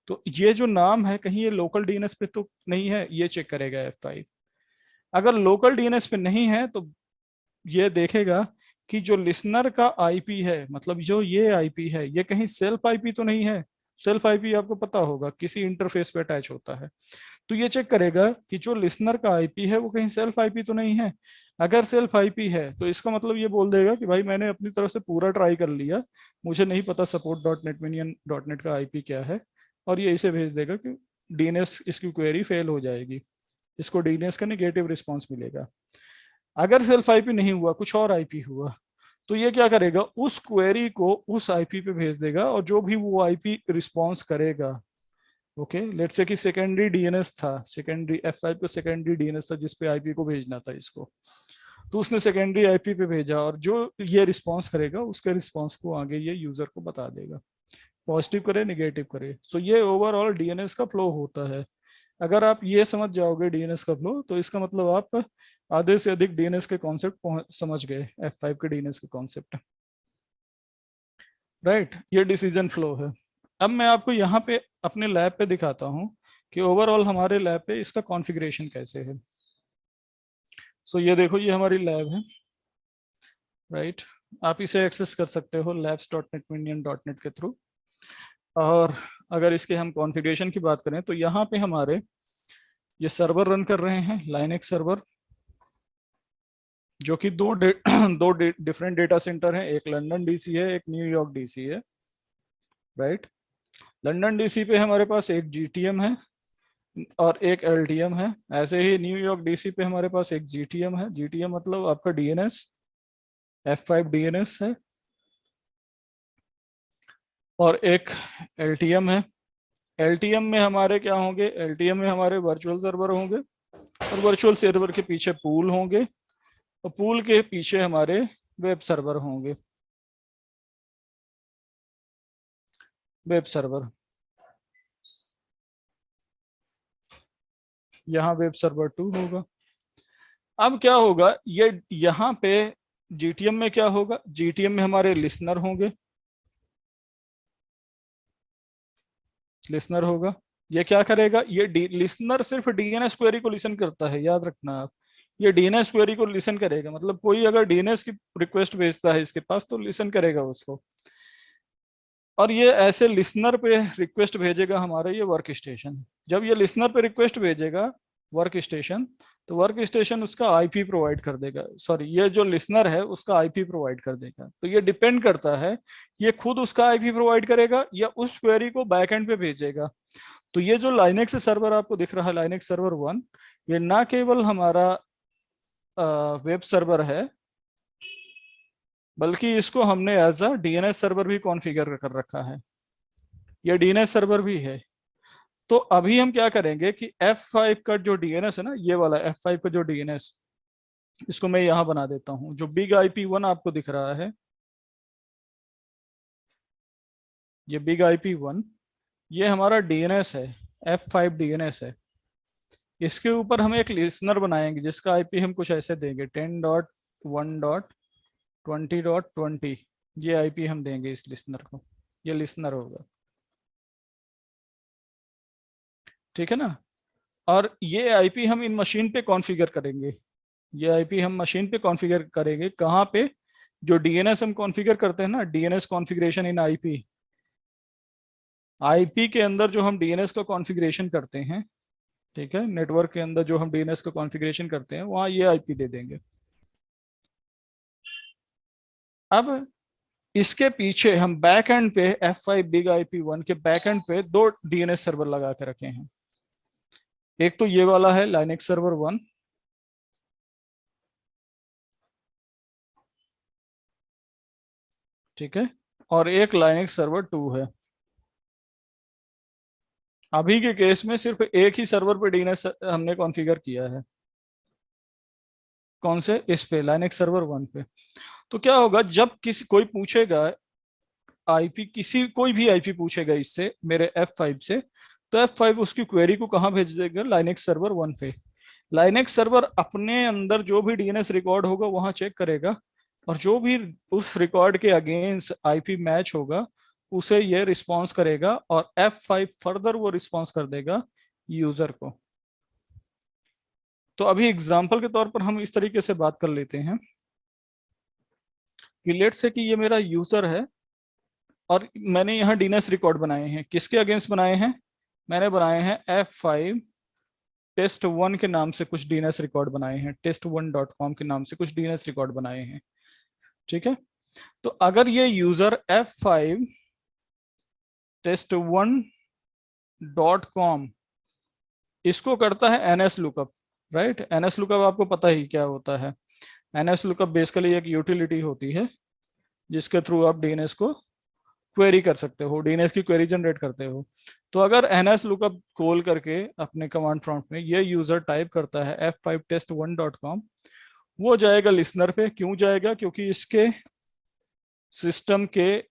तो ये जो नाम है कहीं ये लोकल DNS पे तो नहीं है, ये चेक करेगा F5। अगर लोकल DNS पे नहीं है तो ये देखेगा कि जो लिसनर का आईपी है, मतलब जो ये आईपी है, ये कहीं सेल्फ आईपी तो नहीं है। सेल्फ आईपी आपको पता होगा किसी इंटरफेस पे अटैच होता है, तो ये चेक करेगा कि जो लिसनर का आईपी है वो कहीं सेल्फ आईपी तो नहीं है। अगर सेल्फ आईपी है तो इसका मतलब ये बोल देगा कि भाई मैंने अपनी तरफ से पूरा ट्राई कर लिया, मुझे नहीं पता support dot net minion dot net का आईपी क्या है, और ये इसे भेज देगा कि डीएनएस इसकी क्वेरी फेल हो जाएगी, इसको डीएनएस का नेगेटिव रिस्पॉन्स मिलेगा। अगर सेल्फ आईपी नहीं हुआ, कुछ और आईपी हुआ, तो ये क्या करेगा, उस क्वेरी को उस आईपी पे भेज देगा, और जो भी वो आईपी रिस्पॉन्स करेगा, ओके लेट्स से कि सेकेंडरी डीएनएस था, सेकेंडरी F5 का सेकेंडरी डीएनएस था जिस पे आईपी को भेजना था इसको, तो उसने सेकेंडरी आईपी पे भेजा, और जो ये रिस्पॉन्स करेगा उसके रिस्पॉन्स को आगे ये यूजर को बता देगा, पॉजिटिव करे नेगेटिव करे। सो ये ओवरऑल डीएनएस का फ्लो होता है। अगर आप ये समझ जाओगे डीएनएस का फ्लो, तो इसका मतलब आप आधे से अधिक डीएनएस के कॉन्सेप्ट समझ गए, F5 के डीएनएस के कॉन्सेप्ट, राइट। ये डिसीजन फ्लो है। अब मैं आपको यहाँ पे अपने लैब पे दिखाता हूँ कि ओवरऑल हमारे लैब पे इसका कॉन्फ़िगरेशन कैसे है। सो ये देखो, ये हमारी लैब है, राइट। आप इसे एक्सेस कर सकते हो labs.netminion.net के थ्रू। और अगर इसके हम कॉन्फ़िगरेशन की बात करें तो यहाँ पे हमारे ये सर्वर रन कर रहे हैं, लाइनेक्स सर्वर, जो कि दो डिफरेंट डेटा सेंटर हैं, एक लंदन डीसी है, एक न्यूयॉर्क डीसी है, राइट। लंदन डीसी पे हमारे पास एक जीटीएम है और एक एलटीएम है। ऐसे ही न्यूयॉर्क डीसी पे हमारे पास एक जीटीएम है, जीटीएम मतलब आपका डीएनएस, F5 डीएनएस है, और एक एलटीएम है। एलटीएम में हमारे क्या होंगे, एलटीएम में हमारे वर्चुअल सर्वर होंगे, और वर्चुअल सर्वर के पीछे पूल होंगे, और पूल के पीछे हमारे वेब सर्वर होंगे, वेब सर्वर। यहाँ वेब सर्वर 2 होगा। अब क्या होगा, ये यहाँ पे जीटीएम में क्या होगा, जीटीएम में हमारे लिसनर होंगे, लिसनर होगा। ये क्या करेगा, ये लिसनर सिर्फ डीएनएस क्वेरी को लिसन करता है, याद रखना आप। ये डीएनएस क्वेरी को लिसन करेगा, मतलब कोई अगर डीएनएस की रिक्वेस्ट भेजता है इसके पास तो लिसन करेगा उसको। और ये ऐसे लिसनर पे रिक्वेस्ट भेजेगा हमारा ये वर्क स्टेशन। जब ये लिसनर पे रिक्वेस्ट भेजेगा वर्क स्टेशन, तो वर्क स्टेशन उसका आईपी प्रोवाइड कर देगा, सॉरी ये जो लिसनर है उसका आईपी प्रोवाइड कर देगा। तो ये डिपेंड करता है, ये खुद उसका आईपी प्रोवाइड करेगा या उस क्वेरी को बैकएंड पे भेजेगा। तो ये जो लाइनेक्स सर्वर आपको दिख रहा है, लाइनेक्स सर्वर 1, ये ना केवल हमारा वेब सर्वर है, बल्कि इसको हमने एज अ डीएनएस सर्वर भी कॉन्फ़िगर कर रखा है, ये डीएनएस सर्वर भी है। तो अभी हम क्या करेंगे कि F5 का जो डीएनएस है ना, ये वाला F5 का जो डीएनएस, इसको मैं यहां बना देता हूं, जो बिग IP1 आपको दिख रहा है, ये बिग IP1, ये हमारा डीएनएस है, F5 डीएनएस है। इसके ऊपर हम एक लिसनर बनाएंगे जिसका आईपी हम कुछ ऐसे देंगे, 10.1.20.20, ये आईपी हम देंगे इस लिसनर को, ये लिसनर होगा, ठीक है ना। और ये आईपी हम इन मशीन पे कॉन्फ़िगर करेंगे, ये आईपी हम मशीन पे कॉन्फ़िगर करेंगे, कहाँ पे, जो डीएनएस हम कॉन्फ़िगर करते हैं ना, डीएनएस कॉन्फ़िगरेशन इन आईपी, आईपी के अंदर जो हम डीएनएस का कॉन्फ़िगरेशन करते हैं, ठीक है, नेटवर्क के अंदर जो हम डीएनएस का कॉन्फ़िगरेशन करते हैं, वहां ये आईपी दे देंगे। अब इसके पीछे हम बैक एंड पे F5 बिग IP1 के बैक एंड पे दो डीएनएस सर्वर लगा के रखे हैं। एक तो ये वाला है लाइनेक्स सर्वर 1, ठीक है, और एक लाइनेक्स सर्वर 2 है। अभी के केस में सिर्फ एक ही सर्वर पे डीएनएस हमने कॉन्फ़िगर किया है, कौन से, इस पे लाइनेक्स सर्वर 1 पे। तो क्या होगा, जब किसी कोई पूछेगा आईपी, किसी कोई भी आईपी पूछेगा इससे मेरे F5 से, तो F5 उसकी क्वेरी को कहाँ भेज देगा, लाइनेक्स सर्वर 1 पे। लाइनेक्स सर्वर अपने अंदर जो भी डीएनएस रिकॉर्ड होगा वहां चेक करेगा, और जो भी उस रिकॉर्ड के अगेंस्ट आईपी मैच होगा उसे ये रिस्पॉन्स करेगा, और F5 फर्दर वो रिस्पॉन्स कर देगा यूजर को। तो अभी एग्जांपल के तौर पर हम इस तरीके से बात कर लेते हैं कि लेट्स से कि ये मेरा यूजर है, और मैंने यहाँ डीएनएस रिकॉर्ड बनाए हैं, किसके अगेंस्ट बनाए हैं, मैंने बनाए हैं F5 test1 के नाम से कुछ डीएनएस रिकॉर्ड बनाए हैं, test1.com के नाम से कुछ डीएनएस रिकॉर्ड बनाए हैं, ठीक है। तो अगर ये यूजर F5 test1.com इसको करता है NS lookup, right. NS lookup आपको पता ही क्या होता है। एनएस लुकअप बेसिकली एक यूटिलिटी होती है जिसके थ्रू आप डीएनएस को क्वेरी कर सकते हो, डीएनएस की क्वेरी जनरेट करते हो। तो अगर एनएस लुकअप कॉल करके अपने कमांड प्रॉम्प्ट में ये यूजर टाइप करता है F5 test1.com, वो जाएगा लिसनर पे। क्यों जाएगा? क्योंकि इसके सिस्टम के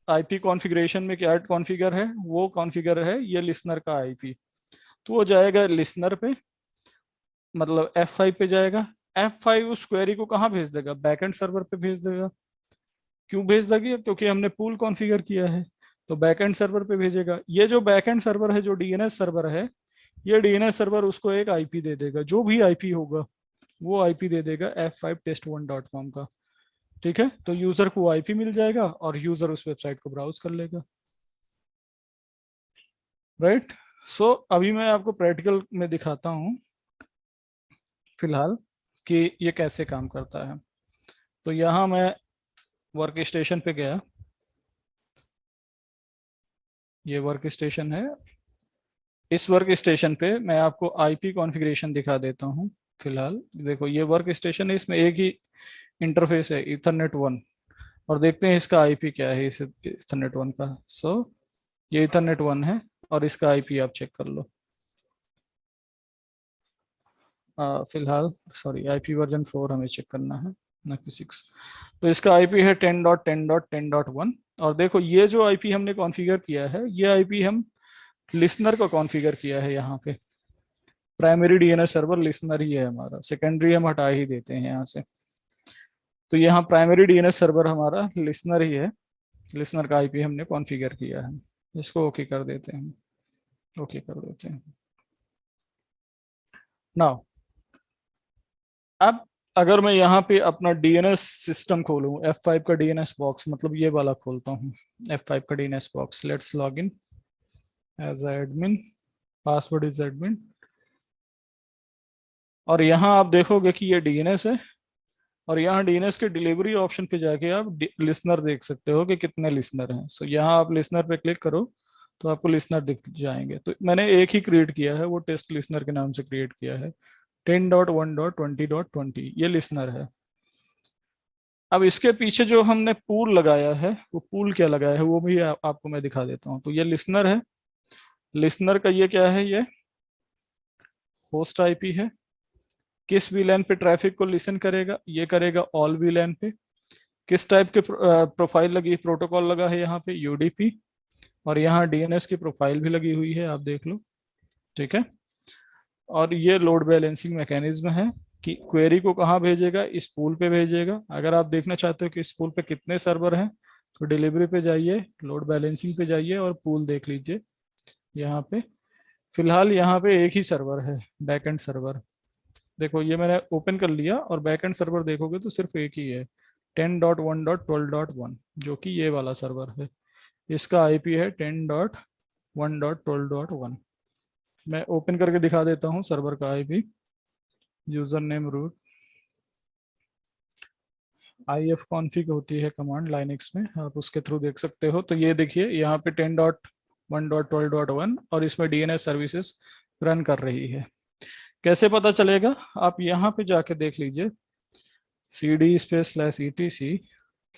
आईपी कॉन्फ़िगरेशन में क्या कॉन्फ़िगर है, वो कॉन्फ़िगर है ये लिसनर का आईपी। तो वो जाएगा लिसनर पे, मतलब F5 पे जाएगा। F5 उस क्वेरी को कहाँ भेज देगा? बैकएंड सर्वर पे भेज देगा। क्यों भेज देगी? क्योंकि हमने पूल कॉन्फ़िगर किया है, तो बैकएंड सर्वर पे भेजेगा। ये जो बैकएंड सर्वर है, जो डीएनएस सर्वर है, ये डीएनएस सर्वर उसको एक आईपी दे देगा, जो भी आईपी होगा वो आईपी दे देगा F5 test1.com का, ठीक है। तो यूजर को आईपी मिल जाएगा और यूजर उस वेबसाइट को ब्राउज कर लेगा, राइट। सो अभी मैं आपको प्रैक्टिकल में दिखाता हूँ फिलहाल कि ये कैसे काम करता है। तो यहाँ मैं वर्क स्टेशन पे गया, ये वर्क स्टेशन है। इस वर्क स्टेशन पे मैं आपको आईपी कॉन्फ़िगरेशन दिखा देता हूँ फिलहाल। देखो ये वर्क स्टेशन है, इसमें एक ही इंटरफेस है Ethernet 1, और देखते हैं इसका आईपी क्या है इस Ethernet 1 का। सो ये Ethernet 1 है और इसका आईपी आप चेक कर लो। फिलहाल सॉरी, आईपी वर्जन 4 हमें चेक करना है, ना कि 6। तो इसका आईपी है 10.10.10.1। और देखो ये जो आईपी हमने कॉन्फ़िगर किया है, ये आईपी हम लिसनर को कॉन्फ़िगर किया है। यहाँ पे प्राइमरी डीएनएस सर्वर लिसनर ही है हमारा, सेकेंडरी हम हटा ही देते हैं यहाँ से। तो यहाँ प्राइमरी डीएनएस सर्वर हमारा लिसनर ही है, लिसनर का आईपी हमने कॉन्फ़िगर किया है। इसको ओके कर देते हैं, ओके कर देते हैं। नाउ अब अगर मैं यहाँ पे अपना डीएनएस सिस्टम खोलूँ, F5 का डीएनएस बॉक्स, मतलब ये वाला खोलता हूँ, F5 का DNS box. Let's log in as admin, password is admin. और यहाँ आप देखोगे कि ये डीएनएस है, और यहाँ डीएनएस के डिलीवरी ऑप्शन पे जाके आप लिसनर देख सकते हो कि कितने लिसनर हैं। सो यहाँ आप लिसनर पे क्लिक करो तो आपको लिसनर दिख जाएंगे। तो मैंने एक ही क्रिएट किया है, वो टेस्ट लिसनर के नाम से क्रिएट किया है, 10.1.20.20 ये लिसनर है। अब इसके पीछे जो हमने पूल लगाया है, वो पूल क्या लगाया है वो भी आपको मैं दिखा देता हूँ। तो ये लिसनर है, लिसनर का ये क्या है, ये होस्ट आईपी है। किस वीलैन पे ट्रैफिक को लिसन करेगा? ये करेगा ऑल वीलैन पे। किस टाइप के प्रोफाइल लगी, प्रोटोकॉल लगा है यहाँ पे यूडीपी, और यहाँ डीएनएस की प्रोफाइल भी लगी हुई है, आप देख लो, ठीक है। और ये लोड बैलेंसिंग मैकेनिज्म है कि क्वेरी को कहाँ भेजेगा, इस पूल पे भेजेगा। अगर आप देखना चाहते हो कि इस पूल पे कितने सर्वर हैं, तो डिलीवरी पे जाइए, लोड बैलेंसिंग पे जाइए और पूल देख लीजिए। यहाँ पे फिलहाल यहाँ पे एक ही सर्वर है, बैकएंड सर्वर। देखो ये मैंने ओपन कर लिया और बैकएंड सर्वर देखोगे तो सिर्फ एक ही है, 10.1.12.1, जो कि ये वाला सर्वर है। इसका आईपी है 10.1.12.1। मैं ओपन करके दिखा देता हूँ सर्वर का IP. User name root, ifconfig होती है कमांड लाइनक्स में, आप उसके थ्रू देख सकते हो। तो ये देखिए यहाँ पे 10.1.12.1 और इसमें डीएनएस सर्विसेज रन कर रही है। कैसे पता चलेगा? आप यहाँ पे जाके देख लीजिए, cd/etc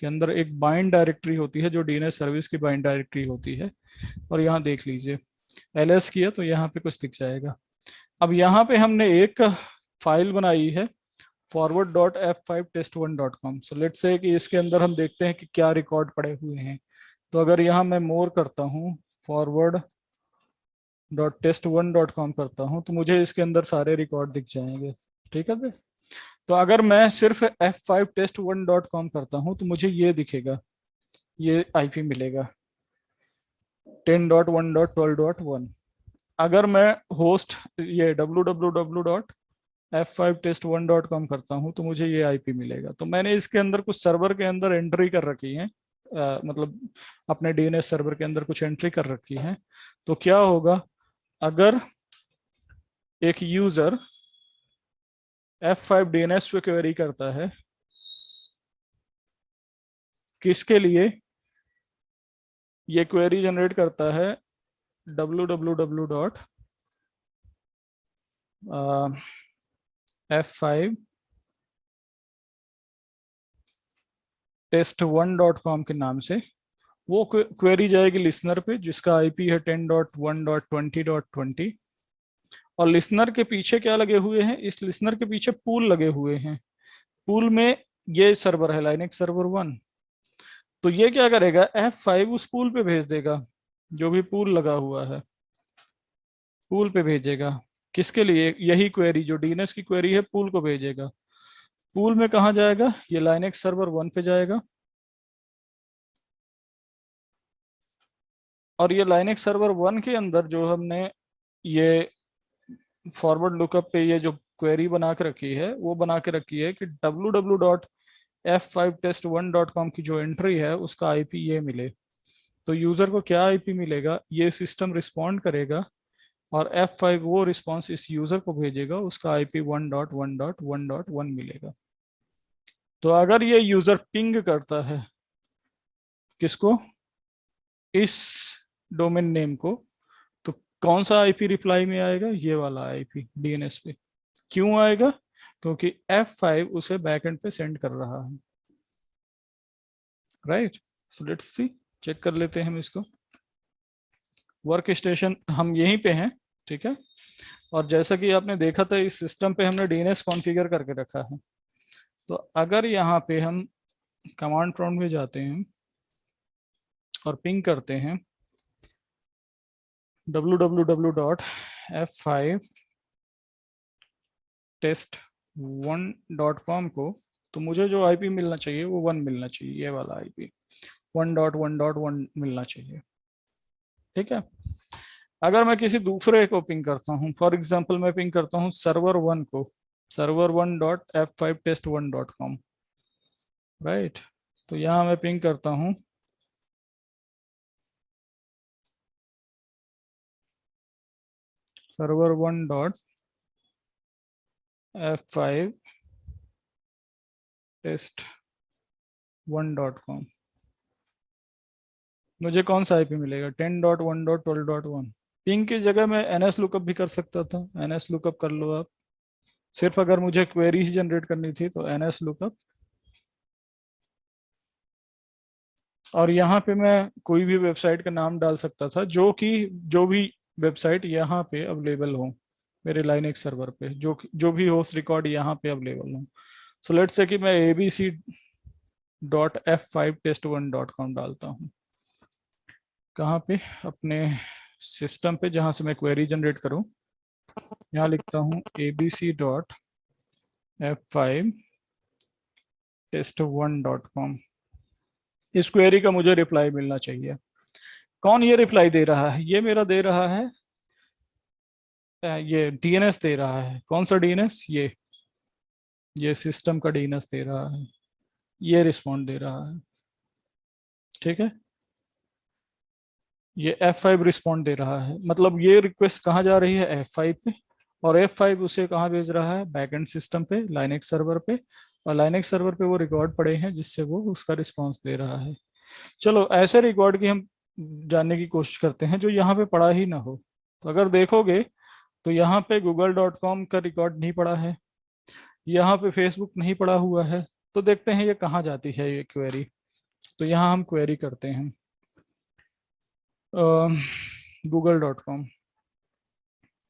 के अंदर एक बाइंड डायरेक्टरी होती है जो डीएनएस सर्विस की बाइंड डायरेक्टरी होती है, और यहाँ देख लीजिए ls किया तो यहाँ पे कुछ दिख जाएगा। अब यहाँ पे हमने एक फाइल बनाई है forward.f5test1.com। सो लेट्स से कि इसके अंदर हम देखते हैं कि क्या रिकॉर्ड पड़े हुए हैं। तो अगर यहाँ मैं मोर करता हूँ, forward.test1.com करता हूँ, तो मुझे इसके अंदर सारे रिकॉर्ड दिख जाएंगे, ठीक है। तो अगर मैं सिर्फ F5test1.com करता हूँ तो मुझे ये दिखेगा, ये आईपी मिलेगा 10.1.12.1। अगर मैं होस्ट ये www.f5test1.com करता हूँ तो मुझे ये आईपी मिलेगा। तो मैंने इसके अंदर कुछ सर्वर के अंदर एंट्री कर रखी है, मतलब अपने डीएनएस सर्वर के अंदर कुछ एंट्री कर रखी है। तो क्या होगा, अगर एक यूजर F5 DNS पे क्वेरी करता है, किसके लिए? ये क्वेरी जनरेट करता है www डॉट F5 test1.com के नाम से। वो क्वेरी जाएगी लिसनर पे जिसका आईपी है 10.1.20.20, और लिसनर के पीछे क्या लगे हुए हैं? इस लिसनर के पीछे पूल लगे हुए हैं। पूल में ये सर्वर है लाइनेक्स सर्वर 1। तो ये क्या करेगा, F5 उस पूल पे भेज देगा, जो भी पूल लगा हुआ है पूल पे भेजेगा। किसके लिए? यही क्वेरी जो डीएनएस की क्वेरी है पूल को भेजेगा। पूल में कहाँ जाएगा? ये लाइनेक्स सर्वर 1 पे जाएगा, और ये लाइनेक्स सर्वर 1 के अंदर जो हमने ये फॉरवर्ड लुकअप पे ये जो क्वेरी बना के रखी है, वो बना के रखी है कि www.f5test1.com की जो एंट्री है उसका आईपी ये मिले। तो यूजर को क्या आईपी मिलेगा? ये सिस्टम रिस्पॉन्ड करेगा और F5 वो रिस्पॉन्स इस यूजर को भेजेगा, उसका आईपी 1.1.1.1 मिलेगा। तो अगर ये यूजर पिंग करता है किसको? इस डोमेन नेम को, तो कौन सा आईपी रिप्लाई में आएगा? ये वाला आईपी डीएनएस पे। क्यों आएगा? क्योंकि F5 उसे बैकएंड पे सेंड कर रहा है। Right, so let's see, check कर लेते हैं हम इसको। वर्क स्टेशन हम यहीं पे हैं, ठीक है। और जैसा कि आपने देखा था इस सिस्टम पे हमने डीएनएस कॉन्फ़िगर करके रखा है। तो अगर यहाँ पे हम कमांड प्रॉम्प्ट में जाते हैं और पिंग करते हैं www.f5test1.com को, तो मुझे जो आईपी मिलना चाहिए वो 1 मिलना चाहिए, ये वाला आईपी 1.1.1 मिलना चाहिए, ठीक है। अगर मैं किसी दूसरे को पिंग करता हूँ, फॉर एग्जांपल मैं पिंग करता हूँ सर्वर 1 को, server1.f5test1.com, राइट। तो यहाँ मैं पिंग करता हूँ server1.f5test1.com। मुझे कौन सा आईपी मिलेगा? 10.1.12.1। पिंग की जगह मैं एनएस लुकअप भी कर सकता था, एनएस लुकअप कर लो आप। सिर्फ अगर मुझे क्वेरी ही जनरेट करनी थी तो एनएस लुकअप, और यहाँ पे मैं कोई भी वेबसाइट का नाम डाल सकता था जो भी वेबसाइट यहाँ पे अवेलेबल हो मेरे लाइनेक्स सर्वर पे, जो भी होस्ट रिकॉर्ड यहाँ पे अवेलेबल हो। सो लेट्स से कि मैं abc.f5test1.com डालता हूँ। कहाँ पे? अपने सिस्टम पे जहाँ से मैं क्वेरी जनरेट करूँ, यहाँ लिखता हूँ abc.f5test1.com। इस क्वेरी का मुझे रिप्लाई मिलना चाहिए। कौन ये रिप्लाई दे रहा है? ये मेरा दे रहा है ये डीएनएस दे रहा है। कौन सा डीएनएस? ये सिस्टम का डीएनएस दे रहा है, ये रिस्पॉन्ड दे रहा है, ठीक है। ये F5 रिस्पॉन्ड दे रहा है, मतलब ये रिक्वेस्ट कहाँ जा रही है? F5 पे, और F5 उसे कहाँ भेज रहा है? बैकएंड सिस्टम पे, लाइनेक्स सर्वर पे, और लाइनेक्स सर्वर पे वो रिकॉर्ड पड़े हैं जिससे वो उसका रिस्पॉन्स दे रहा है। चलो ऐसे रिकॉर्ड की हम जानने की कोशिश करते हैं जो यहाँ पे पड़ा ही ना हो। तो अगर देखोगे तो यहाँ पे google.com का रिकॉर्ड नहीं पड़ा है, यहाँ पे फेसबुक नहीं पड़ा हुआ है। तो देखते हैं ये कहाँ जाती है ये क्वेरी। तो यहाँ हम क्वेरी करते हैं google.com,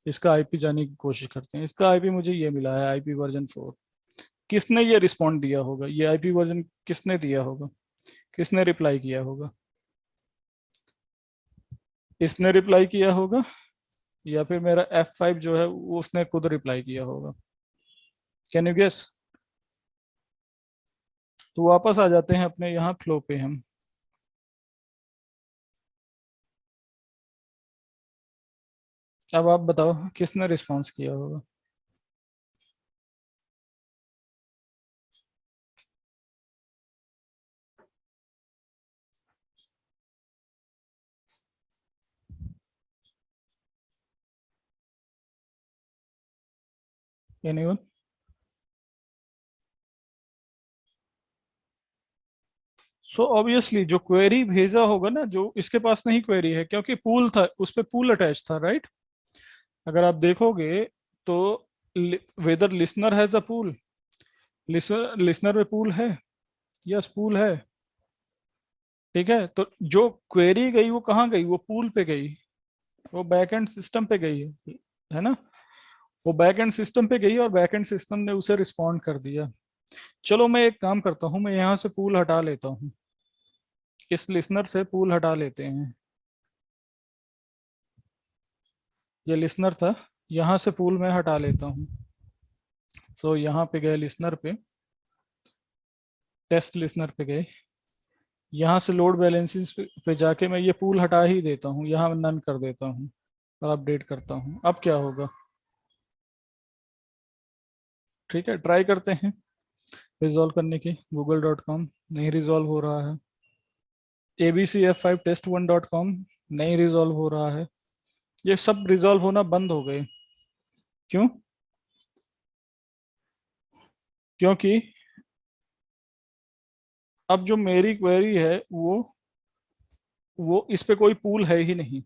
इसका आईपी जानने की कोशिश करते हैं। इसका आईपी मुझे ये मिला है, आईपी वर्जन 4। किसने ये रिस्पॉन्ड दिया होगा? ये आईपी वर्जन किसने दिया होगा? किसने रिप्लाई किया होगा? इसने रिप्लाई किया होगा या फिर मेरा F5 जो है वो उसने खुद रिप्लाई किया होगा? Can you guess? तो वापस आ जाते हैं अपने यहाँ फ्लो पे हम। अब आप बताओ किसने रिस्पॉन्स किया होगा? एनीवन? सो ऑब्वियसली जो क्वेरी भेजा होगा ना, जो इसके पास नहीं क्वेरी है क्योंकि पूल था, उस पे पूल अटैच था, राइट? अगर आप देखोगे तो whether listener has a pool, listener में पूल है, यस पूल है। ठीक है, तो जो क्वेरी गई वो कहाँ गई? वो पूल पे गई, वो बैकएंड सिस्टम पे गई है ना? वो बैकएंड सिस्टम पे गई और बैकएंड सिस्टम ने उसे रिस्पॉन्ड कर दिया। चलो मैं एक काम करता हूँ, मैं यहाँ से पूल हटा लेता हूँ, इस लिसनर से पूल हटा लेते हैं। ये लिसनर था, यहाँ से पूल मैं हटा लेता हूँ। सो यहाँ पे गए लिसनर पे, टेस्ट लिसनर पे गए, यहाँ से लोड बैलेंसिंग पे जाके मैं ये पूल हटा ही देता हूँ, यहाँ नन कर देता हूँ और अपडेट करता हूँ। अब क्या होगा? ठीक है, ट्राई करते हैं रिजॉल्व करने की। google.com नहीं रिजॉल्व हो रहा है। abcf5test1.com नहीं रिजॉल्व हो रहा है। ये सब रिजॉल्व होना बंद हो गए। क्यों? क्योंकि अब जो मेरी क्वेरी है वो इस पे कोई पूल है ही नहीं।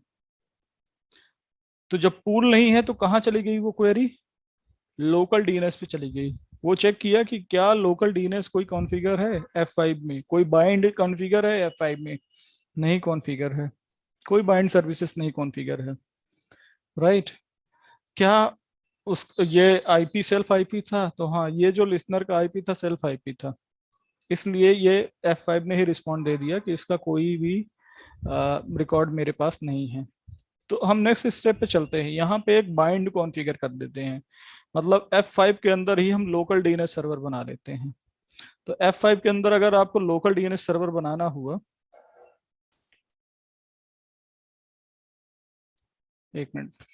तो जब पूल नहीं है तो कहाँ चली गई वो क्वेरी? लोकल डीएनएस पे चली गई। वो चेक किया कि क्या लोकल डीएनएस कोई कॉन्फ़िगर है F5 में, कोई बाइंड कॉन्फ़िगर है F5 में? नहीं कॉन्फ़िगर है, कोई बाइंड सर्विसेज नहीं कॉन्फ़िगर है, राइट? क्या उस ये आईपी सेल्फ आईपी था? तो हाँ, ये जो लिसनर का आईपी था सेल्फ आईपी था, इसलिए ये F5 ने ही रिस्पॉन्ड दे दिया कि इसका कोई भी रिकॉर्ड मेरे पास नहीं है। तो हम नेक्स्ट स्टेप पे चलते हैं, यहाँ पे एक बाइंड कॉन्फ़िगर कर देते हैं, मतलब F5 के अंदर ही हम लोकल डीएनएस सर्वर बना लेते हैं। तो F5 के अंदर अगर आपको लोकल डीएनएस सर्वर बनाना हुआ, एक मिनट,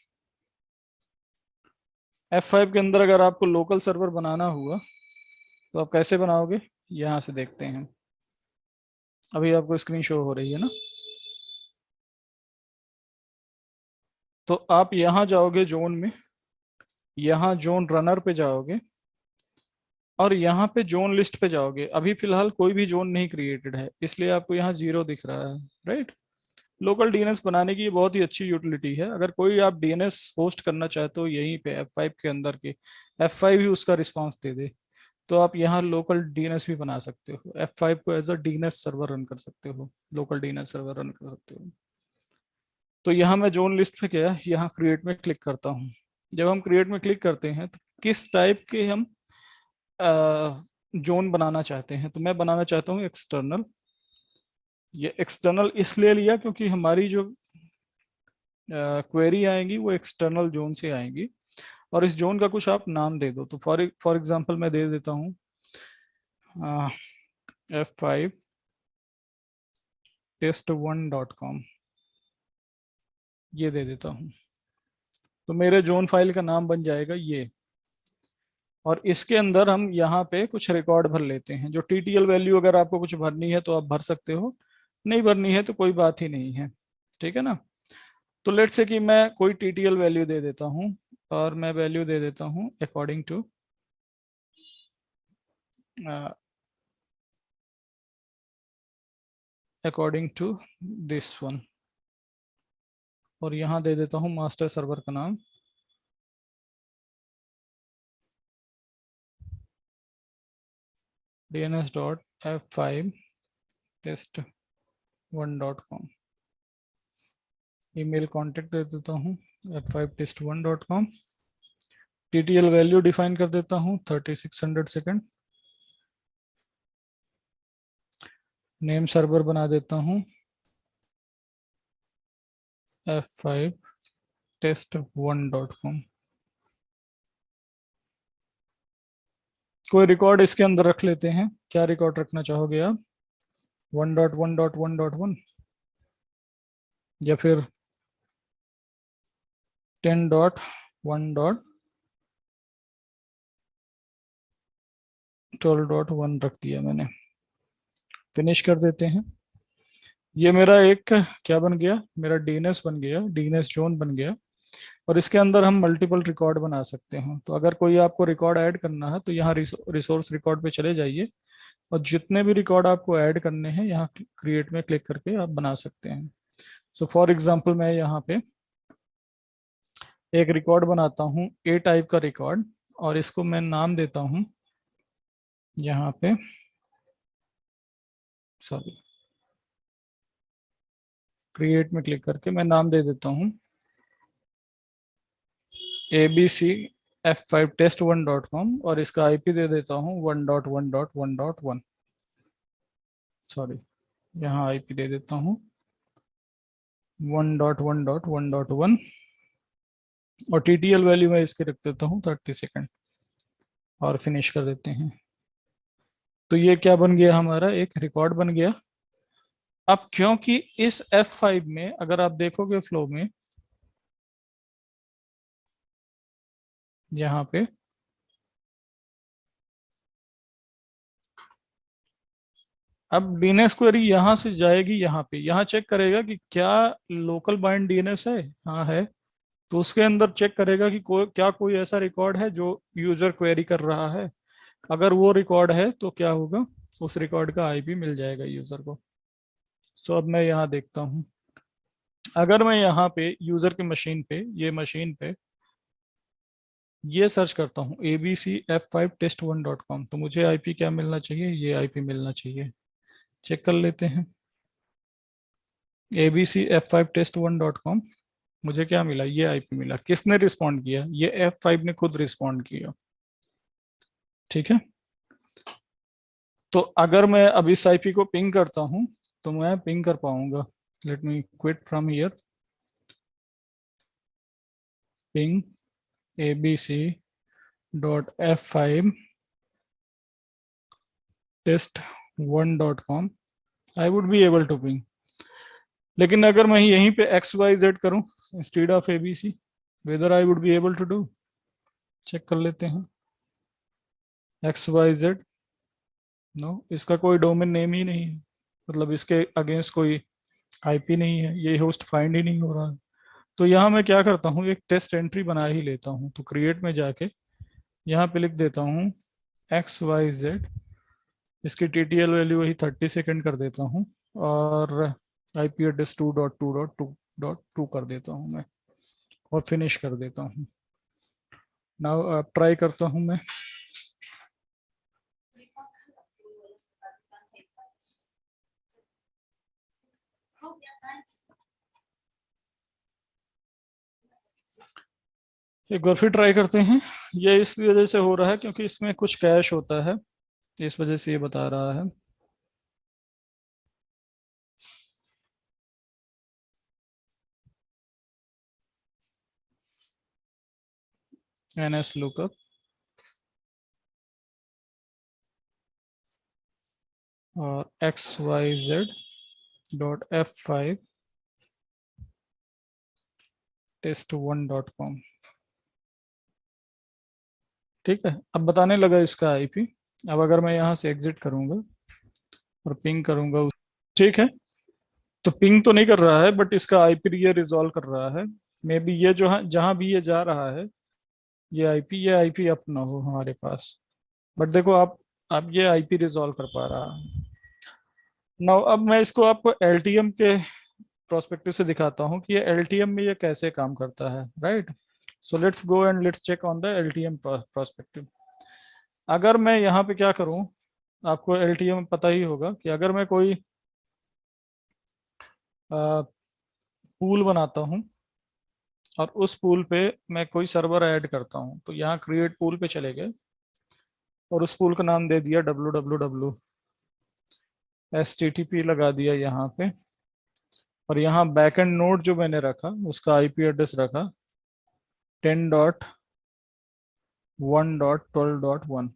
F5 के अंदर अगर आपको लोकल सर्वर बनाना हुआ तो आप कैसे बनाओगे? यहाँ से देखते हैं, अभी आपको स्क्रीन शो हो रही है ना? तो आप यहाँ जाओगे जोन में, यहाँ जोन रनर पे जाओगे और यहाँ पे जोन लिस्ट पे जाओगे। अभी फिलहाल कोई भी जोन नहीं क्रिएटेड है, इसलिए आपको यहाँ 0 दिख रहा है, राइट? लोकल डीएनएस बनाने की ये बहुत ही अच्छी यूटिलिटी है। अगर कोई आप डीएनएस होस्ट करना चाहते हो यहीं पे F5 के अंदर के, F5 ही उसका रिस्पांस दे दे, तो आप यहाँ लोकल डीएनएस भी बना सकते हो, F5 को as a DNS server run कर सकते हो, लोकल डीएनएस सर्वर रन कर सकते हो। तो यहाँ मैं जोन लिस्ट पे गया, यहाँ क्रिएट में क्लिक करता हूँ। जब हम क्रिएट में क्लिक करते हैं तो किस टाइप के हम जोन बनाना चाहते हैं? तो मैं बनाना चाहता हूँ एक्सटर्नल। ये एक्सटर्नल इसलिए लिया क्योंकि हमारी जो क्वेरी आएंगी वो एक्सटर्नल जोन से आएंगी, और इस जोन का कुछ आप नाम दे दो। तो फॉर एग्जांपल मैं दे देता हूँ F5 test1.com, ये दे देता हूँ। तो मेरे जोन फाइल का नाम बन जाएगा ये, और इसके अंदर हम यहाँ पे कुछ रिकॉर्ड भर लेते हैं। जो टीटीएल वैल्यू अगर आपको कुछ भरनी है तो आप भर सकते हो, नहीं भरनी है तो कोई बात ही नहीं है, ठीक है ना? तो लेट्स से कि मैं कोई टीटीएल वैल्यू दे देता हूँ, और मैं वैल्यू दे देता हूँ अकॉर्डिंग टू दिस वन, और यहाँ दे देता हूँ मास्टर सर्वर का नाम dns.f5test1.com। ईमेल कॉन्टेक्ट दे देता हूँ f5test1.com। टीटीएल वैल्यू डिफाइन कर देता हूँ 3600 सेकेंड। नेम सर्वर बना देता हूँ f5test1.com। कोई रिकॉर्ड इसके अंदर रख लेते हैं। क्या रिकॉर्ड रखना चाहोगे आप? 1.1.1.1 या फिर 10.1.12.1 रख दिया मैंने। फिनिश कर देते हैं। ये मेरा एक क्या बन गया? मेरा डीएनएस बन गया, डीएनएस जोन बन गया। और इसके अंदर हम मल्टीपल रिकॉर्ड बना सकते हैं। तो अगर कोई आपको रिकॉर्ड ऐड करना है तो यहाँ रिसोर्स रिकॉर्ड पे चले जाइए और जितने भी रिकॉर्ड आपको ऐड करने हैं यहाँ क्रिएट में क्लिक करके आप बना सकते हैं। सो फॉर एग्जांपल मैं यहाँ पे एक रिकॉर्ड बनाता हूँ, ए टाइप का रिकॉर्ड, और इसको मैं नाम देता हूँ यहाँ पे, सॉरी, क्रिएट में क्लिक करके मैं नाम दे देता हूँ abcf5test1.com और इसका आईपी दे देता हूँ 1.1.1.1। सॉरी, यहाँ आईपी दे देता हूँ 1.1.1.1 और टीटीएल वैल्यू मैं इसके रख देता हूँ 30 सेकेंड और फिनिश कर देते हैं। तो ये क्या बन गया, हमारा एक रिकॉर्ड बन गया। अब क्योंकि इस F5 में अगर आप देखोगे फ्लो में यहाँ पे अब डीएनएस क्वेरी यहाँ से जाएगी यहाँ पे, यहाँ चेक करेगा कि क्या लोकल बाइंड डीएनएस है, हाँ है, तो उसके अंदर चेक करेगा कि क्या कोई ऐसा रिकॉर्ड है जो यूजर क्वेरी कर रहा है। अगर वो रिकॉर्ड है तो क्या होगा, उस रिकॉर्ड का आईपी मिल जाएगा यूजर को। सो अब मैं यहाँ देखता हूँ, अगर मैं यहाँ पे यूजर की मशीन पे, ये मशीन पे ये सर्च करता हूँ abcf5test1.com, तो मुझे आईपी क्या मिलना चाहिए, ये आईपी मिलना चाहिए। चेक कर लेते हैं abcf5test1.com, मुझे क्या मिला, ये आईपी मिला। किसने रिस्पॉन्ड किया, ये F5 ने खुद रिस्पॉन्ड किया। ठीक है, तो अगर मैं अब इस आईपी को पिंग करता हूं तो मैं पिंग कर पाऊंगा। Let me quit from here, ping abc.f5 test1.com, I would be able to ping. लेकिन अगर मैं यहीं पे XYZ करूं instead of ABC, whether I would be able to do, check कर लेते हैं। XYZ, नो, इसका कोई डोमेन नेम ही नहीं है, मतलब इसके अगेंस्ट कोई आईपी नहीं है, ये होस्ट फाइंड ही नहीं हो रहा है। तो यहाँ मैं क्या करता हूँ, एक टेस्ट एंट्री बना ही लेता हूँ। तो क्रिएट में जाके यहाँ पे लिख देता हूँ XYZ, इसकी TTL वैल्यू वही 30 सेकेंड कर देता हूँ और IP एड्रेस 2.2.2.2 कर देता हूँ मैं और फिनिश कर देता हूँ। नाउ अब ट्राई करता हूँ मैं, एक बार फिर ट्राई करते हैं। ये इस वजह से हो रहा है क्योंकि इसमें कुछ कैश होता है, इस वजह से ये बता रहा है। NS lookup और XYZ.F5 test1.com। ठीक है, अब बताने लगा इसका आईपी। अब अगर मैं यहाँ से एग्जिट करूंगा और पिंग करूंगा, ठीक है, तो पिंग तो नहीं कर रहा है बट इसका आईपी ये रिजॉल्व कर रहा है। मे बी ये जो है जहां भी ये जा रहा है ये आईपी अप ना हो हमारे पास, बट देखो आप ये आईपी रिजॉल्व कर पा रहा है। नाउ अब मैं इसको आपको एलटीएम के प्रोस्पेक्टिव से दिखाता हूँ कि ये एलटीएम में ये कैसे काम करता है, right. So let's go and let's check on the LTM prospective. अगर मैं यहाँ पे क्या करूँ, आपको एलटीएम पता ही होगा कि अगर मैं कोई पूल बनाता हूँ और उस पूल पे मैं कोई सर्वर ऐड करता हूँ, तो यहाँ क्रिएट पूल पे चले गए और उस पूल का नाम दे दिया www, HTTP लगा दिया यहाँ पे, और यहाँ बैकएंड नोड जो मैंने रखा उसका आईपी एड्रेस रखा 10.1.12.1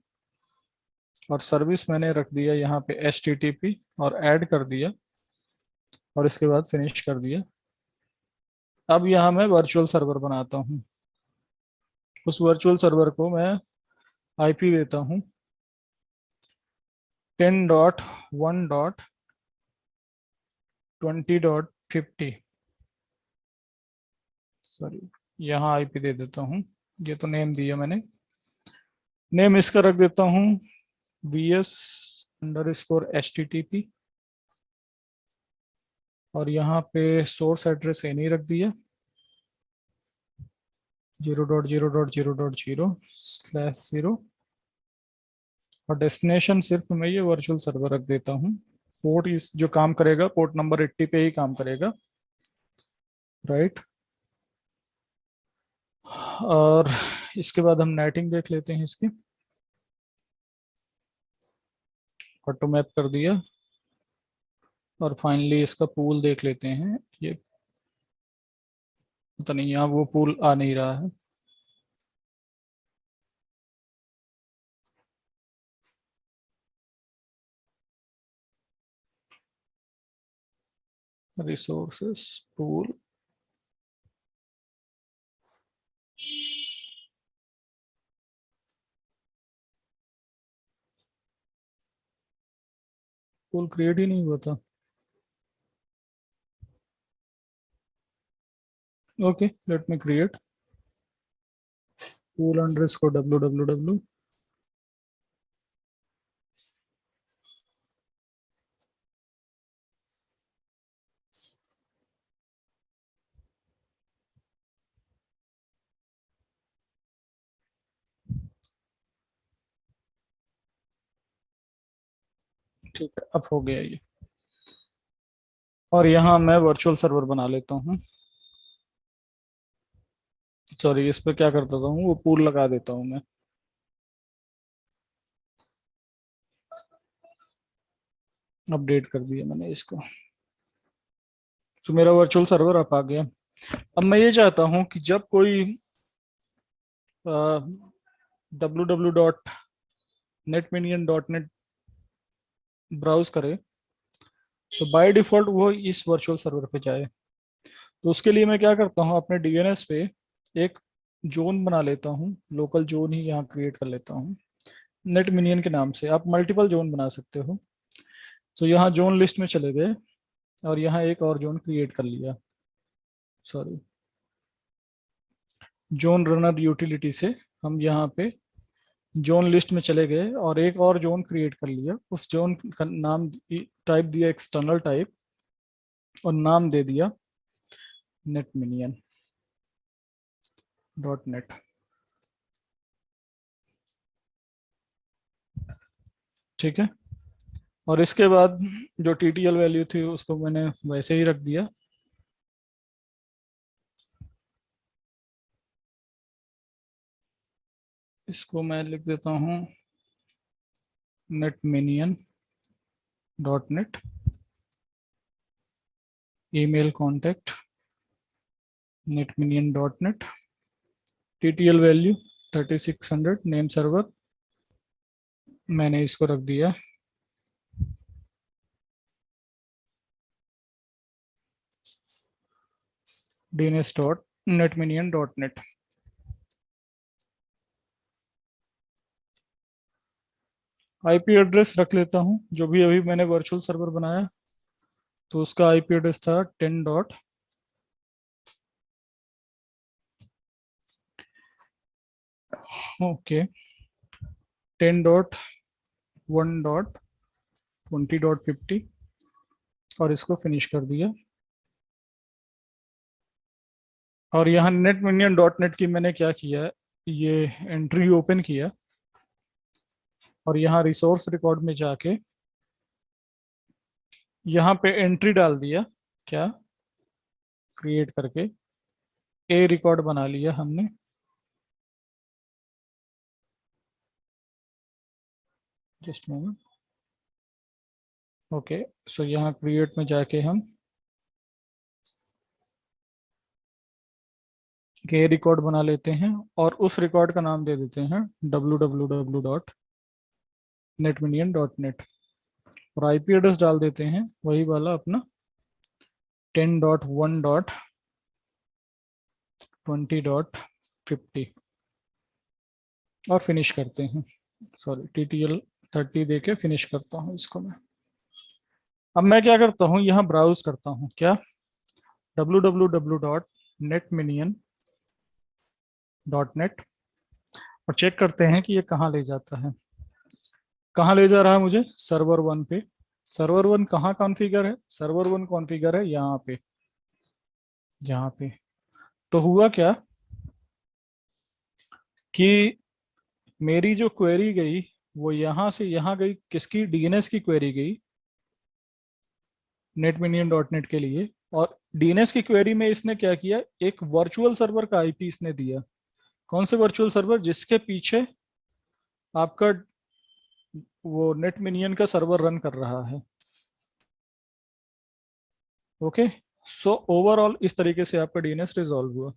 और सर्विस मैंने रख दिया यहाँ पे HTTP और ऐड कर दिया और इसके बाद फिनिश कर दिया। अब यहाँ मैं वर्चुअल सर्वर बनाता हूँ, उस वर्चुअल सर्वर को मैं आईपी देता हूँ 10.1.20.50, सॉरी यहाँ आईपी दे देता हूँ, ये तो नेम दिया मैंने, नेम इसका रख देता हूँ vs_http, और यहाँ पे सोर्स एड्रेस नहीं रख दिया 0.0.0.0/0, और डेस्टिनेशन सिर्फ मैं ये वर्चुअल सर्वर रख देता हूँ। पोर्ट इस जो काम करेगा पोर्ट नंबर 80 पे ही काम करेगा, राइट। और इसके बाद हम नेटिंग देख लेते हैं इसकी, ऑटो मैप कर दिया, और फाइनली इसका पूल देख लेते हैं। ये पता नहीं यहाँ वो पूल आ नहीं रहा है, रिसोर्सेस पूल, पूल क्रिएट ही नहीं हुआ था। Okay, let me create pool_www। ठीक है, अब हो गया ये, और यहाँ मैं वर्चुअल सर्वर बना लेता हूँ। सॉरी, इस पे क्या कर देता हूँ, वो पूल लगा देता हूँ मैं। अपडेट कर दिया मैंने इसको, तो मेरा वर्चुअल सर्वर अप आ गया। अब मैं ये चाहता हूँ कि जब कोई www.netminion.net ब्राउज करे, तो बाय डिफॉल्ट वो इस वर्चुअल सर्वर पे जाए। तो उसके लिए मैं क्या करता हूँ, अपने डीएनएस पे एक जोन बना लेता हूँ, लोकल जोन ही यहाँ क्रिएट कर लेता हूँ नेट मिनियन के नाम से। आप मल्टीपल जोन बना सकते हो। तो यहाँ जोन लिस्ट में चले गए, और यहाँ एक और जोन क्रिएट कर लिया। सॉरी, जोन रनर यूटिलिटी से हम यहाँ पे जोन लिस्ट में चले गए और एक और जोन क्रिएट कर लिया। उस जोन का नाम टाइप दिया एक्सटर्नल टाइप, और नाम दे दिया netminion.net। ठीक है, और इसके बाद जो टीटीएल वैल्यू थी उसको मैंने वैसे ही रख दिया। इसको मैं लिख देता हूँ netminion.net, email contact netminion.net, TTL value 3600, name server मैंने इसको रख दिया dns.netminion.net। आईपी एड्रेस रख लेता हूँ, जो भी अभी मैंने वर्चुअल सर्वर बनाया तो उसका आईपी एड्रेस था 10 डॉट ओके 10.1.20.50, और इसको फिनिश कर दिया। और यहाँ netminion.net की मैंने क्या किया, ये एंट्री ओपन किया, और यहाँ रिसोर्स रिकॉर्ड में जाके यहाँ पे एंट्री डाल दिया, क्या क्रिएट करके ए रिकॉर्ड बना लिया हमने। Just moment, okay. सो यहाँ क्रिएट में जाके हम के रिकॉर्ड बना लेते हैं, और उस रिकॉर्ड का नाम दे देते हैं www.netminion.net, और आईपी एड्रेस डाल देते हैं वही वाला अपना 10.1.20.50, और फिनिश करते हैं। सॉरी, टीटीएल 30 देके फिनिश करता हूँ इसको मैं। अब मैं क्या करता हूँ, यहाँ ब्राउज करता हूँ, क्या www.netminion.net .NET और चेक करते हैं कि ये कहाँ ले जाता है। कहाँ ले जा रहा है मुझे? सर्वर 1 पे। सर्वर 1 कहाँ कॉन्फ़िगर है? सर्वर 1 कॉन्फ़िगर है यहाँ पे, यहाँ पे। तो हुआ क्या कि मेरी जो क्वेरी गई वो यहाँ से यहाँ गई, किसकी? डीएनएस की क्वेरी गई netminion.net के लिए। और डीएनएस की क्वेरी में इसने क्या किया, एक वर्चुअल सर्वर का आईपी इसने दिया। कौन से वर्चुअल सर्वर? जिसके पीछे आपका वो नेटमिनियन का सर्वर रन कर रहा है। ओके, सो ओवरऑल इस तरीके से आपका डीएनएस रिजॉल्व हुआ।